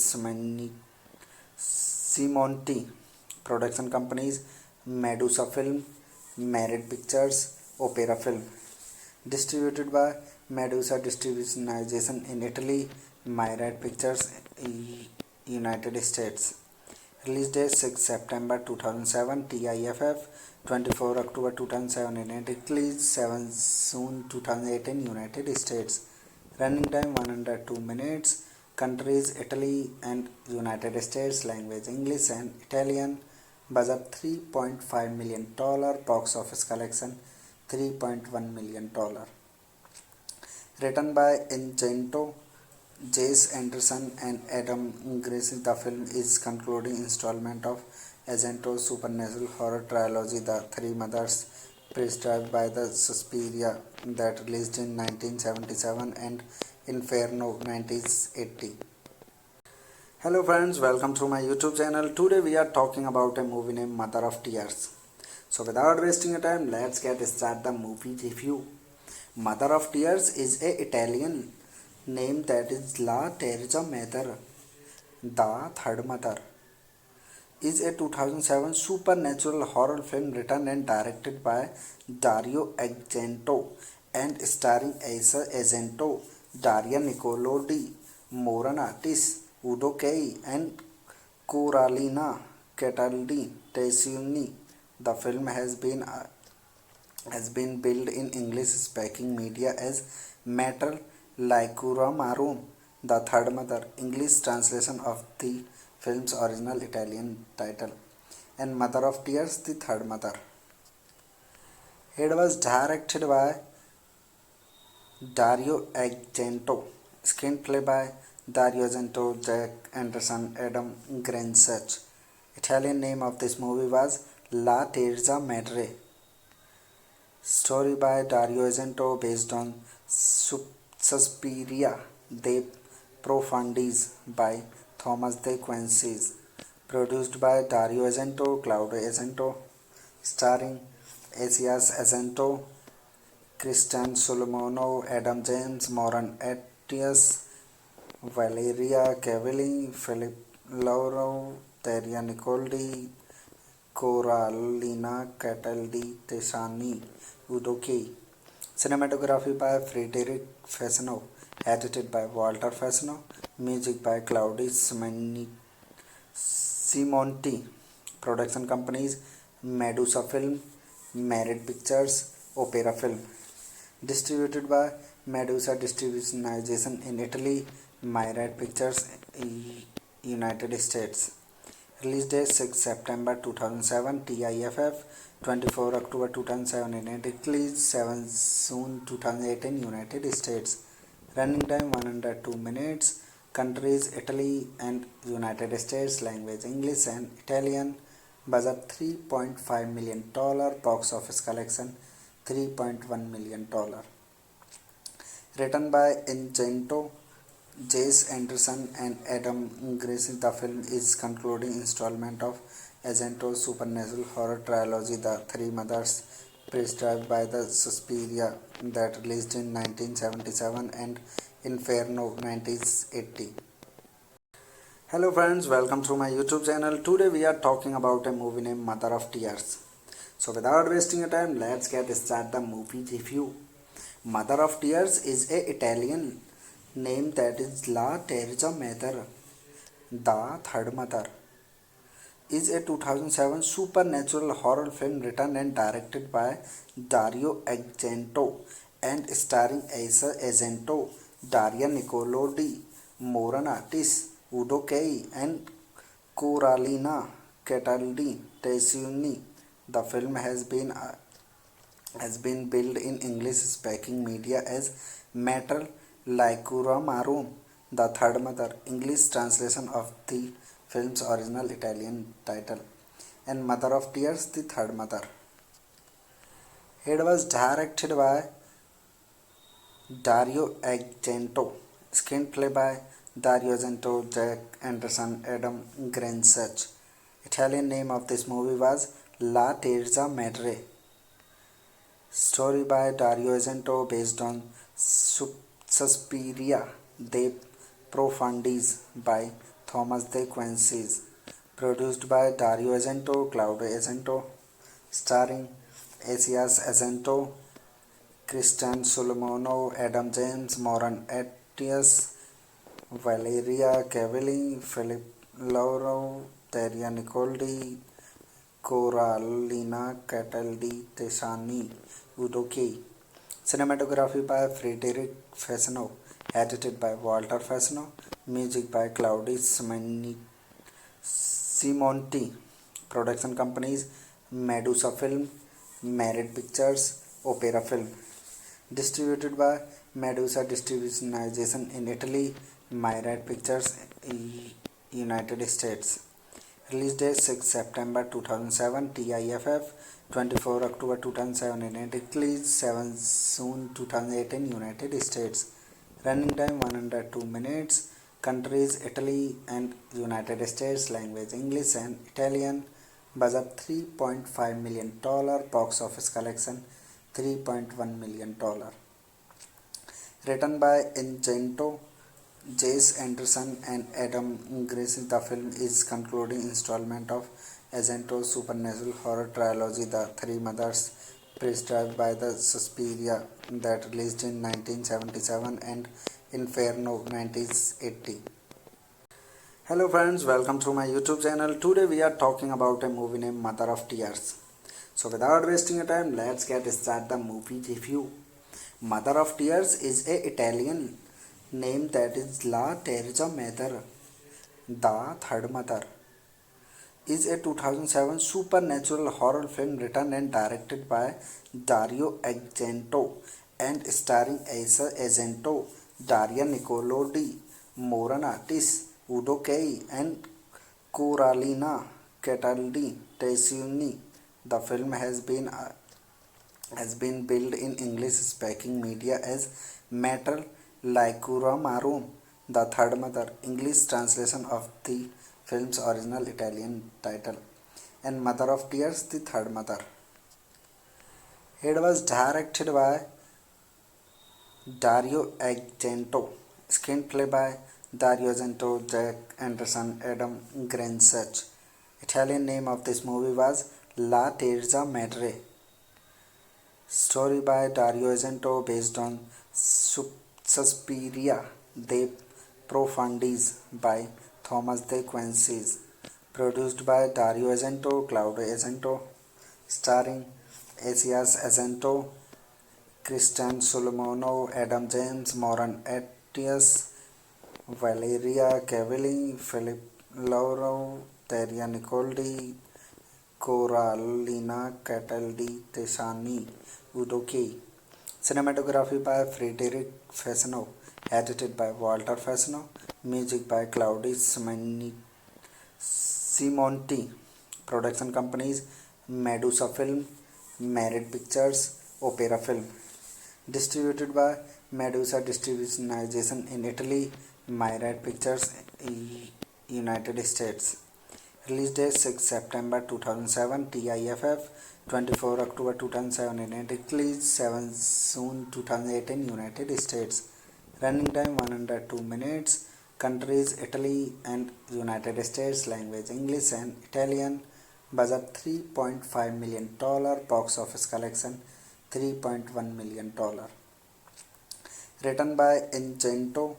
Simonti, production companies Medusa Film, Merit Pictures, Opera Film, distributed by Medusa Distribution in Italy, Myriad Pictures, United States. Release date 6 September 2007, TIFF 24 October 2007 in Italy, 7 June 2018 United States. Running time 102 minutes. Countries Italy and United States. Language English and Italian. Budget $3.5 million. Box office collection $3.1 million. Written by Ingento, Jesse Anderson and Adam Green, the film is concluding installment of Argento's supernatural horror trilogy, The Three Mothers, prescribed by the Suspiria, that released in 1977 and Inferno 1980. Hello friends, welcome to my YouTube channel. Today we are talking about a movie named Mother of Tears. So without wasting your time, let's get started the movie review. Mother of Tears is a Italian name that is La Terza Madre, the Third Mother, is a 2007 supernatural horror film written and directed by Dario Argento and starring Asa Argento, Daria Nicolodi, Moran Udo Kay, and Coralina Cataldi Tessini. The film has been billed in English-speaking media as Mater Laicura Marum, the Third Mother, English translation of the film's original Italian title, and Mother of Tears, the Third Mother. It was directed by Dario Argento, screenplay by Dario Argento, Jack Anderson, Adam Greensuch. Italian name of this movie was La Terza Madre. Story by Dario Argento based on Suspiria de Profundis by Thomas de Quincey. Produced by Dario Argento, Claudio Argento, starring Asias Argento, Christian Solomonov, Adam James, Moran Atias, Valeria Cavalli, Philip Lauro, Terria Nicoldi, Coralina Cataldi Tesani, Udo Key. Cinematography by Frederick Fasano, edited by Walter Fasano, music by Claudius Simonti. Production companies Medusa Film, Merit Pictures, Opera Film. Distributed by Medusa Distribution in Italy, Myriad Pictures, United States. Release date 6 September 2007, TIFF 24 October 2007 in Italy, 7 June 2008 in United States. Running time 102 minutes. Countries Italy and United States. Language English and Italian. Budget $3.5 million. Box office collection $3.1 million. Written by Incento, Jesse Anderson and Adam Grayson, the film is concluding installment of Argento's supernatural horror trilogy, The Three Mothers, prescribed by the Suspiria, that released in 1977 and Inferno 1980. Hello friends, welcome to my YouTube channel. Today we are talking about a movie named Mother of Tears. So without wasting time, let's get started the movie review. Mother of Tears is a Italian name that is La Terza Madre, the Third Mother, is a 2007 supernatural horror film written and directed by Dario Argento and starring Asa Argento, Daria Nicolodi, Moran Artis, Udo Kay and Coralina Cataldi Tesuni. The film has been billed in English-speaking media as Mater Laicura Marum, the Third Mother, English translation of the film's original Italian title, and Mother of Tears, the Third Mother. It was directed by Dario Argento, screenplay by Dario Argento, Jack Anderson, Adam Greensuch. Italian name of this movie was La Terza Madre. Story by Dario Argento based on Suspiria de Profundis by Thomas de Quincey. Produced by Dario Argento, Claudio Argento, starring Asias Argento, Christian Solomonov, Adam James, Moran Atias, Valeria Cavalli, Philip Lauro, Terria Nicoldi, Coralina Cataldi Tesani, Udo Key. Cinematography by Frederick Fasano, edited by Walter Fasano, music by Claudius Simonti. Production companies Medusa Film, Merit Pictures, Opera Film. Distributed by Medusa Distribution in Italy, Myriad Pictures, United States. Release date 6 September 2007, TIFF 24 October 2007 in Italy, 7 June 2008 in United States. Running time 102 minutes. Countries Italy and United States. Language English and Italian. Budget $3.5 million. Box office collection $3.1 million. Written by Incento, Jesse Anderson and Adam Grayson, the film is concluding installment of Argento's supernatural horror trilogy, The Three Mothers, prescribed by the Suspiria, that released in 1977 and Inferno 1980. Hello friends, welcome to my YouTube channel. Today we are talking about a movie named Mother of Tears. So without wasting time, let's get started the movie review. Mother of Tears is a Italian name that is La Terza Madre, the Third Mother, is a 2007 supernatural horror film written and directed by Dario Argento and starring Asa Argento, Daria Nicolodi, Moran Artis, Udo Kay and Coralina Cataldi Tesuni. The film has been billed in English-speaking media as Mater Laicura Marum, The Third Mother, English translation of the film's original Italian title, and Mother of Tears, The Third Mother. It was directed by Dario Argento, screenplay by Dario Argento, Jack Anderson, Adam Greensuch. Italian name of this movie was La Terza Madre. Story by Dario Argento based on Suspiria de Profundis by Thomas de Quincey. Produced by Dario Argento, Claudio Argento, starring Asias Argento, Christian Solomon, Adam James, Moran Atias, Valeria Cavalli, Philip Lauro, Teria Nicoldi, Coralina Cataldi Tesani, Udo Key. Cinematography by Frederic Fasano, edited by Walter Fasano, music by Claudio Simonti. Production companies Medusa Film, Merit Pictures, Opera Film. Distributed by Medusa Distribution in Italy, Myriad Pictures, United States. Release date 6 September 2007, TIFF 24 October 2007 in Italy, 7 June 2008 in United States. Running time 102 minutes. Countries Italy and United States. Language English and Italian. Budget $3.5 million. Box office collection $3.1 million. Written by Argento,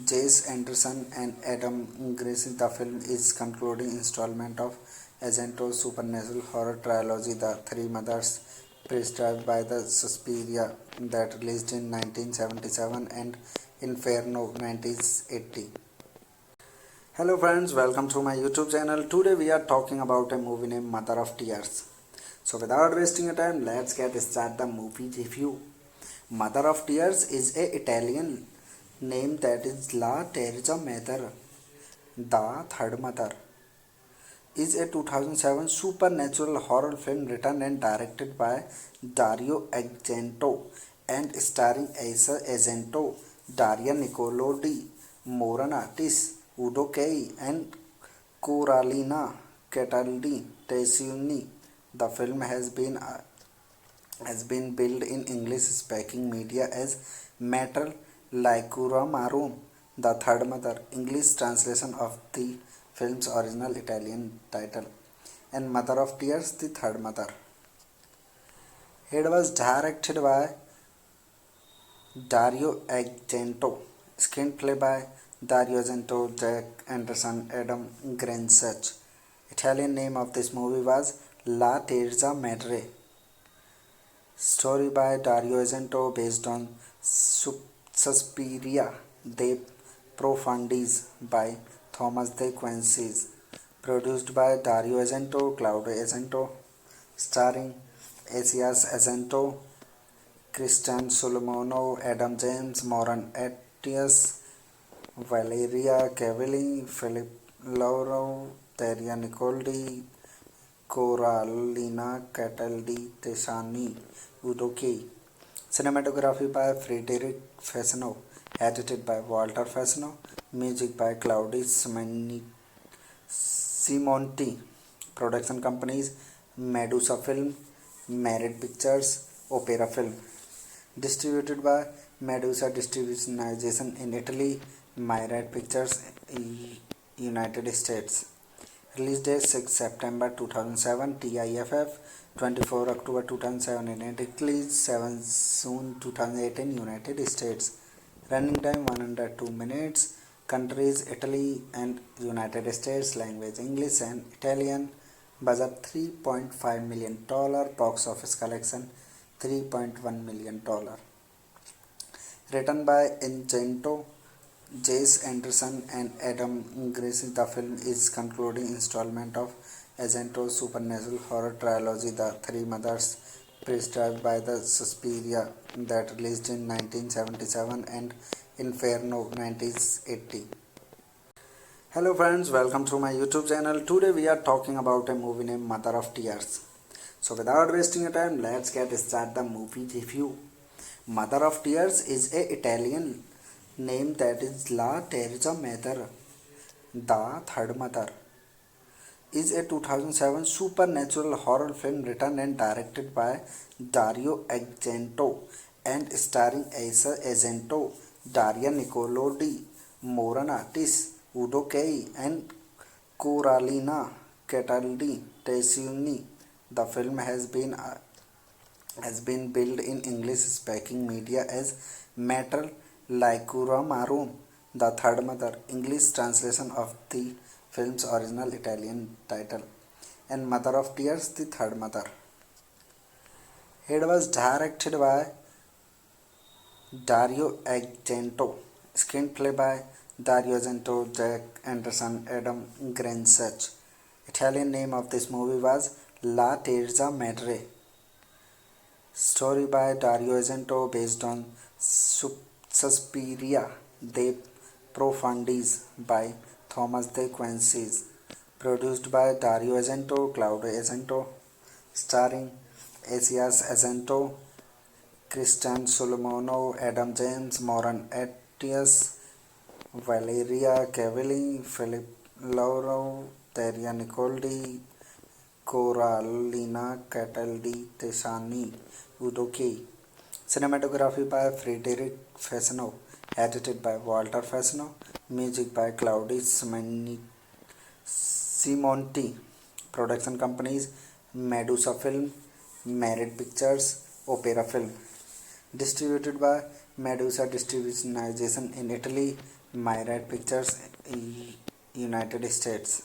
Jace Anderson and Adam Grace, the film is concluding installment of Argento's supernatural horror trilogy, The Three Mothers, prescribed by the Suspiria, that released in 1977 and Inferno 1980. Hello friends, welcome to my YouTube channel. Today we are talking about a movie named Mother of Tears. So without wasting your time, let's get started the movie review. Mother of Tears is a Italian name that is La Terza Madre, The Third Mother, is a 2007 supernatural horror film written and directed by Dario Argento and starring Asa Argento, Daria Nicolodi, Moran Artis, Udo Kei and Coralina Cataldi Tessioni. The film has been billed in English-speaking media as Metal Laicura Marum, The Third Mother, English translation of the film's original Italian title, and Mother of Tears, The Third Mother. It was directed by Dario Argento, screenplay by Dario Argento, Jack Anderson, Adam Greensuch. Italian name of this movie was La Terza Madre. Story by Dario Argento based on Suspiria de Profundis by Thomas de Quincey. Produced by Dario Argento, Claudio Argento, starring Asias Argento, Christian Solomon, Adam James, Moran Atias, Valeria Cavalli, Philip Lauro, Teria Nicoldi, Coralina Cataldi Tesani, Udo Key. Cinematography by Frederic Fasano, edited by Walter Fasano, music by Claudio Simonti. Production companies Medusa Film, Merit Pictures, Opera Film. Distributed by Medusa Distribution in Italy, Myriad Pictures, United States. Release date 6 September 2007, TIFF 24 October 2007 in Italy, 7 June 2008 in United States. Running time 102 minutes. Countries Italy and United States. Language English and Italian. Budget $3.5 million. Box office collection $3.1 million. Written by Argento, Jace Anderson and Adam Grace, the film is concluding installment of Argento's supernatural horror trilogy, The Three Mothers, prescribed by the Suspiria, that released in 1977 and Inferno 1980. Hello friends, welcome to my YouTube channel. Today we are talking about a movie named Mother of Tears. So without wasting your time, let's get started the movie review. Mother of Tears is a Italian name that is La Terza Mother, The Third Mother, is a 2007 supernatural horror film written and directed by Dario Argento and starring Asa Argento, Daria Nicolodi, Moran Udo Kei, and Coralina Cataldi Tessini. The film has been billed in English-speaking media as Mater Laicura The Third Mother, English translation of the film's original Italian title, and Mother of Tears, The Third Mother. It was directed by Dario Argento, screenplay by Dario Argento, Jack Anderson, Adam Greensuch. Italian name of this movie was La Terza Madre. Story by Dario Argento based on Suspiria de Profundis by Thomas de Quincey. Produced by Dario Argento, Claudio Argento, starring Asias Argento, Christian Solomon, Adam James, Moran Atias, Valeria Cavalli, Philip Lauro, Daria Nicoldi, Coralina Cataldi Tesani, Udo Kei. Cinematography by Frederic Fasano, edited by Walter Fasano, music by Claudio Simonti. Production companies Medusa Film, Merit Pictures, Opera Film. Distributed by Medusa Distribution in Italy, Myriad Pictures in United States.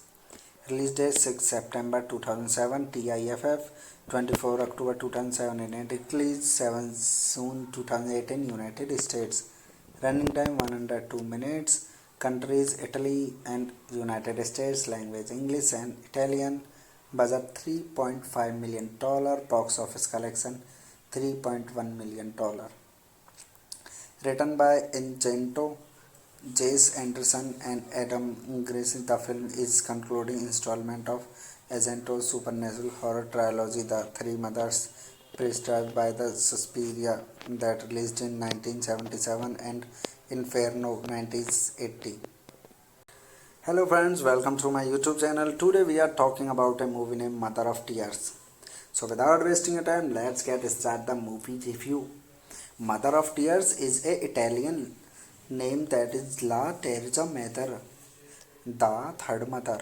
Release date 6 September 2007, TIFF 24 October 2007 in Italy, 7 June 2008 in United States. Running time 102 minutes. Countries Italy and United States. Language English and Italian. Budget $3.5 million. Box office collection $3.1 million. Written by Argento, Jesse Anderson and Adam Greensuch, the film is concluding installment of Argento's supernatural horror trilogy, The Three Mothers, prescribed by the Suspiria, that released in 1977 and Inferno 1980. Hello friends, welcome to my YouTube channel. Today we are talking about a movie named Mother of Tears. So without wasting your time, let's get started the movie review. Mother of Tears is a Italian name that is La Terza Mother, The Third Mother,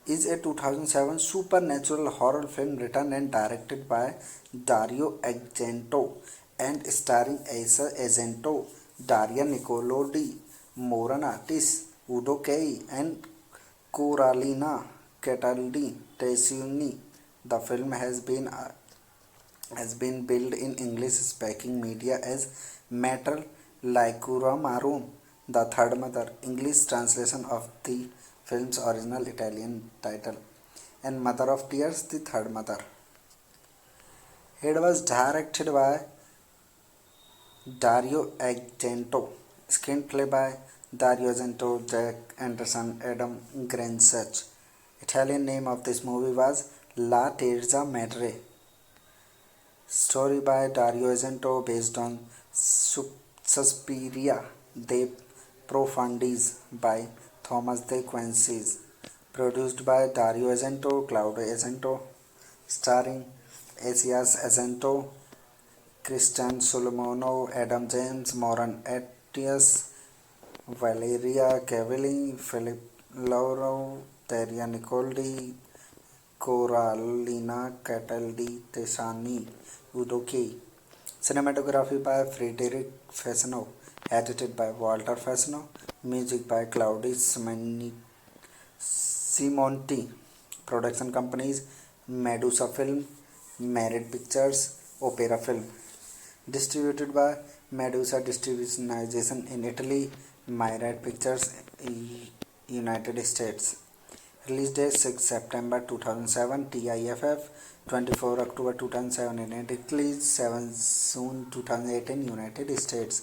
is a 2007 supernatural horror film written and directed by Dario Argento and starring Asa Argento, Daria Nicolodi, Moran Udo Kei, and Coralina Cataldi Tessini. The film has been billed in English-speaking media as Mater Laicura The Third Mother, English translation of the film's original Italian title, and Mother of Tears, The Third Mother. It was directed by Dario Argento, screenplay by Dario Argento, Jack Anderson, Adam Greensuch. Italian name of this movie was La Terza Madre. Story by Dario Argento based on Suspiria de Profundis by Thomas de Quincey. Produced by Dario Argento, Claudio Argento, starring Asias Argento, Christian Solomon, Adam James, Moran Atias, Valeria Cavalli, Philip Lauro, Daria Nicoldi, Coralina Cataldi Tesani, Udo Kei. Cinematography by Frederic Fasano, edited by Walter Fasano, music by Claudio Simonti. Production companies Medusa Film, Merit Pictures, Opera Film. Distributed by Medusa Distribution in Italy, Myriad Pictures in United States. Release date 6 September 2007, TIFF 24 October 2007 in Italy, 7 June 2008 in United States.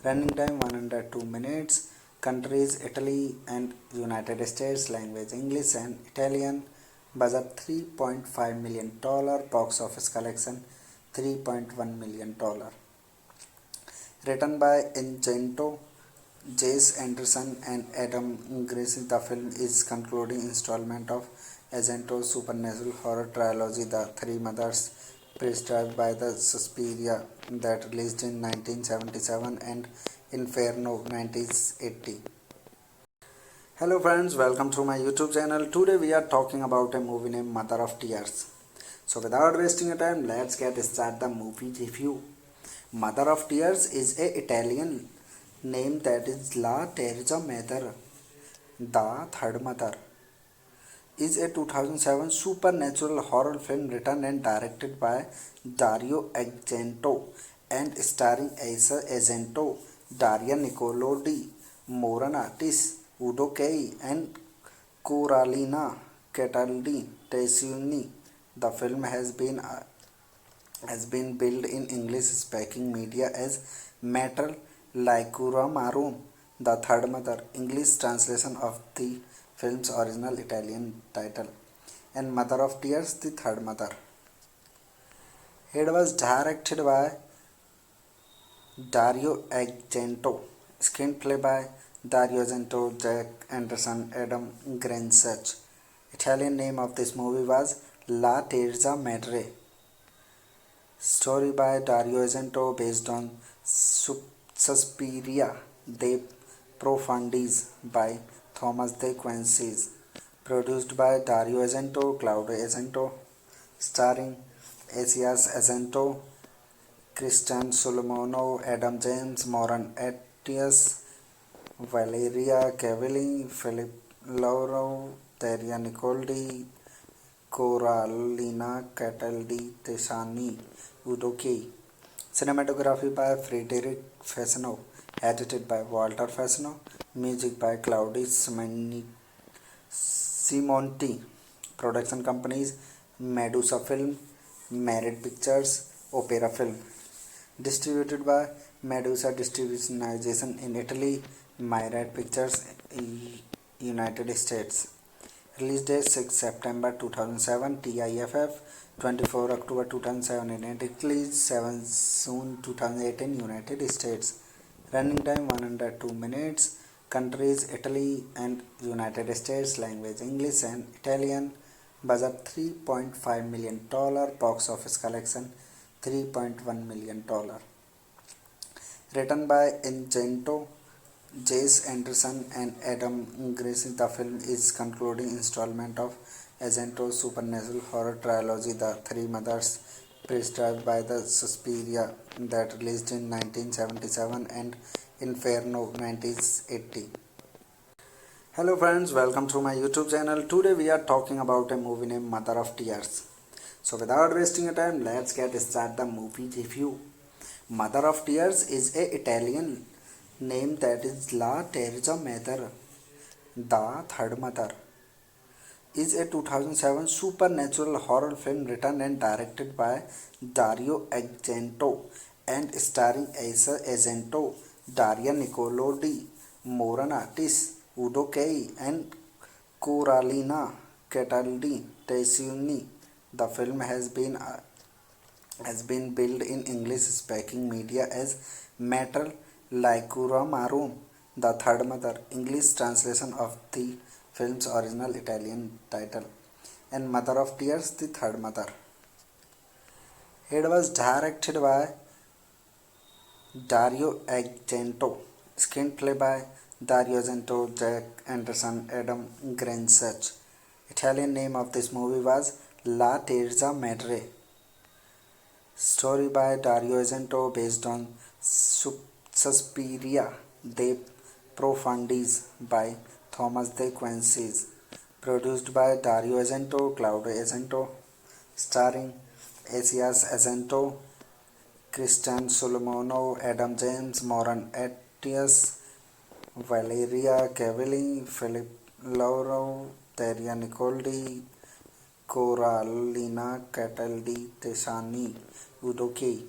Running time 102 minutes. Countries Italy and United States. Language English and Italian. Budget $3.5 million. Box office collection $3.1 million. Written by Incento, Jace Anderson and Adam Gracie, the film is concluding installment of Argento's supernatural horror trilogy, The Three Mothers, prescribed by the Suspiria, that released in 1977 and Inferno 1980. Hello friends, welcome to my YouTube channel. Today we are talking about a movie named Mother of Tears. So without wasting your time, let's get started the movie review. Mother of Tears is a Italian name that is La Terza Madre, the Third Mother, is a 2007 supernatural horror film written and directed by Dario Argento and starring Asa Argento, Daria Nicolodi, Moran Artis, Udo Kay, and Coralina Cataldi Tessioni. The film has been billed in English-speaking media as Mater Laicura Marum, the Third Mother, English translation of the film's original Italian title, and Mother of Tears, the Third Mother. It was directed by Dario Argento, screenplay by Dario Argento, Jack Anderson, Adam Greensuch. Italian name of this movie was La Terza Madre. Story by Dario Argento based on Suspiria de Profundis by Thomas de Quincey. Produced by Dario Argento, Claudio Argento, starring Asias Argento, Christian Solomon, Adam James, Moran Atias, Valeria Cavalli, Philip Lauro, Daria Nicoldi, Coralina Cataldi Tessani, Udo Kay. Cinematography by Frederic Fasano, edited by Walter Fasano, music by Claudio Simonti. Production companies Medusa Film, Merit Pictures, Opera Film. Distributed by Medusa Distribution in Italy, Myriad Pictures, United States. Release date 6 September 2007, TIFF 24 October 2007 in Italy, 7 June 2008 in United States. Running time 102 minutes. Countries Italy and United States. Language English and Italian. Budget $3.5 million. Box office collection $3.1 million. Written by Incento, Jace Anderson and Adam Gracie, the film is concluding installment of Argento's supernatural horror trilogy, The Three Mothers, prescribed by the Suspiria, that released in 1977 and Inferno 1980. Hello friends, welcome to my YouTube channel. Today we are talking about a movie named Mother of Tears. So without wasting your time, let's get started the movie review. Mother of Tears is a Italian name that is La Terza Madre, the Third Mother, is a 2007 supernatural horror film written and directed by Dario Argento and starring Asa Argento, Daria Nicolodi, Moran Artis, Udo Kay, and Coralina Cataldi Tessioni. The film has been billed in English-speaking media as Mater Laicura Marum, the Third Mother, English translation of the film's original Italian title, and Mother of Tears, the Third Mother. It was directed by Dario Argento, screenplay by Dario Argento, Jack Anderson, Adam Greensuch. Italian name of this movie was La Terza Madre. Story by Dario Argento based on Suspiria de Profundis by Thomas de Quincey. Produced by Dario Argento, Claudio Argento, starring Asias Argento, Christian Solomon, Adam James, Moran Atias, Valeria Cavalli, Philip Lauro, Daria Nicoldi, Coralina Cataldi Tessani, Udo Kay.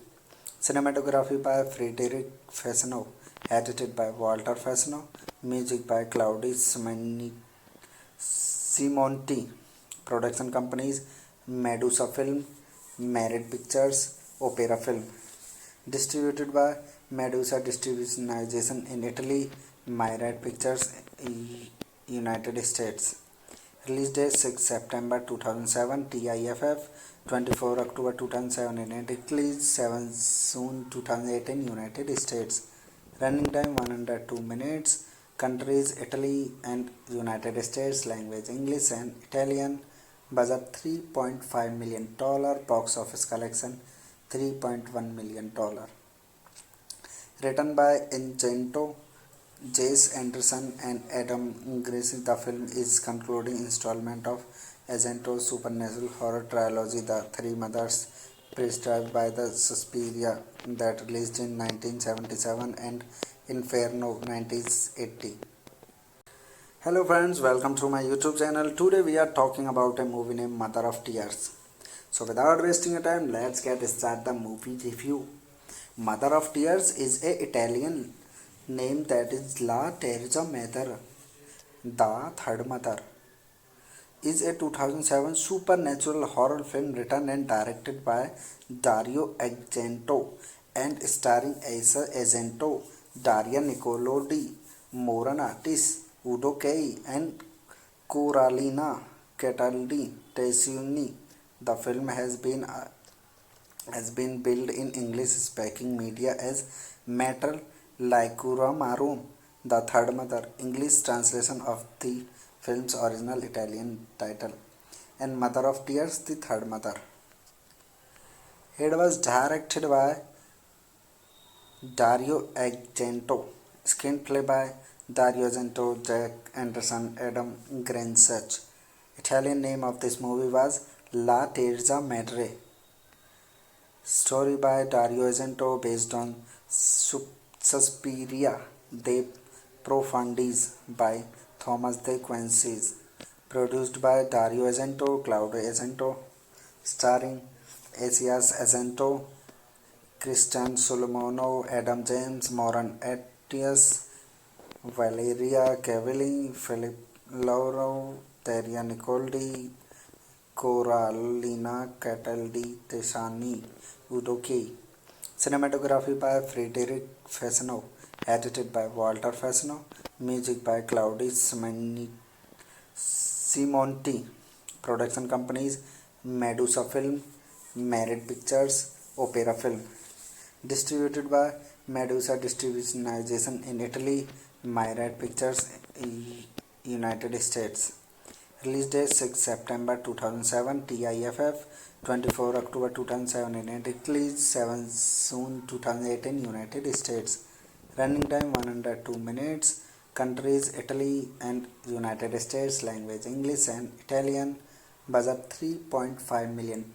Cinematography by Frederic Fasano, edited by Walter Fasano, music by Claudio Simonti. Production companies Medusa Film, Merit Pictures, Opera Film. Distributed by Medusa distribution in Italy, Myriad Pictures, United States. Release date 6 September 2007, TIFF 24 October 2007 in Italy, 7 June 2008 in United States. Running time 102 minutes. Countries Italy and United States. Language English and Italian. Budget $3.5 million. Box office collection $3.1 million. Written by Argento, Jesse Anderson and Adam Gracie, the film is concluding installment of Argento's supernatural horror trilogy, The Three Mothers, prescribed by the Suspiria, that released in 1977 and Inferno 1980. Hello friends, welcome to my YouTube channel. Today we are talking about a movie named Mother of Tears. So without wasting time, let's get started the movie review. Mother of Tears is a Italian name that is La Terza Madre, the Third Mother, is a 2007 supernatural horror film written and directed by Dario Argento and starring Asa Argento, Daria Nicolodi, Moran Udo Kay, and Coralina Cataldi Tessini. The film has been billed in English-speaking media as Mater Laicura Marum, the Third Mother, English translation of the film's original Italian title, and Mother of Tears, the Third Mother. It was directed by Dario Argento, screenplay by Dario Argento, Jack Anderson, Adam Greensuch. Italian name of this movie was La Terza Madre. Story by Dario Argento based on Suspiria de Profundis by Thomas De Quincey. Produced by Dario Argento, Claudio Argento, starring Asias Argento, Christian Solomon, Adam James, Moran Atias, Valeria Cavalli, Philip Lauro, Daria Nicoldi, Coralina Cataldi Tesani, Udo Kay. Cinematography by Frederic Fasano, edited by Walter Fasano, music by Claudio Simonti. Production companies Medusa Film, Myriad Pictures, Opera Film. Distributed by Medusa Distribution in Italy, Myriad Pictures, United States. Release date 6 September 2007, TIFF 24 October 2007 in Italy, 7 June 2008 in United States. Running time 102 minutes. Countries Italy and United States. Language English and Italian. Budget $3.5 million.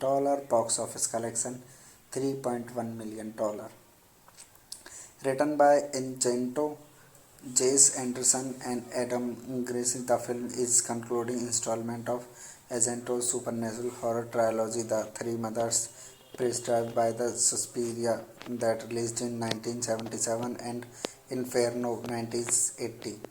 Box office collection $3.1 million. Written by Argento, Jesse Anderson and Adam Gracie, the film is concluding installment of Argento's supernatural horror trilogy, The Three Mothers, prescribed by the Suspiria, that released in 1977 and Inferno 1980.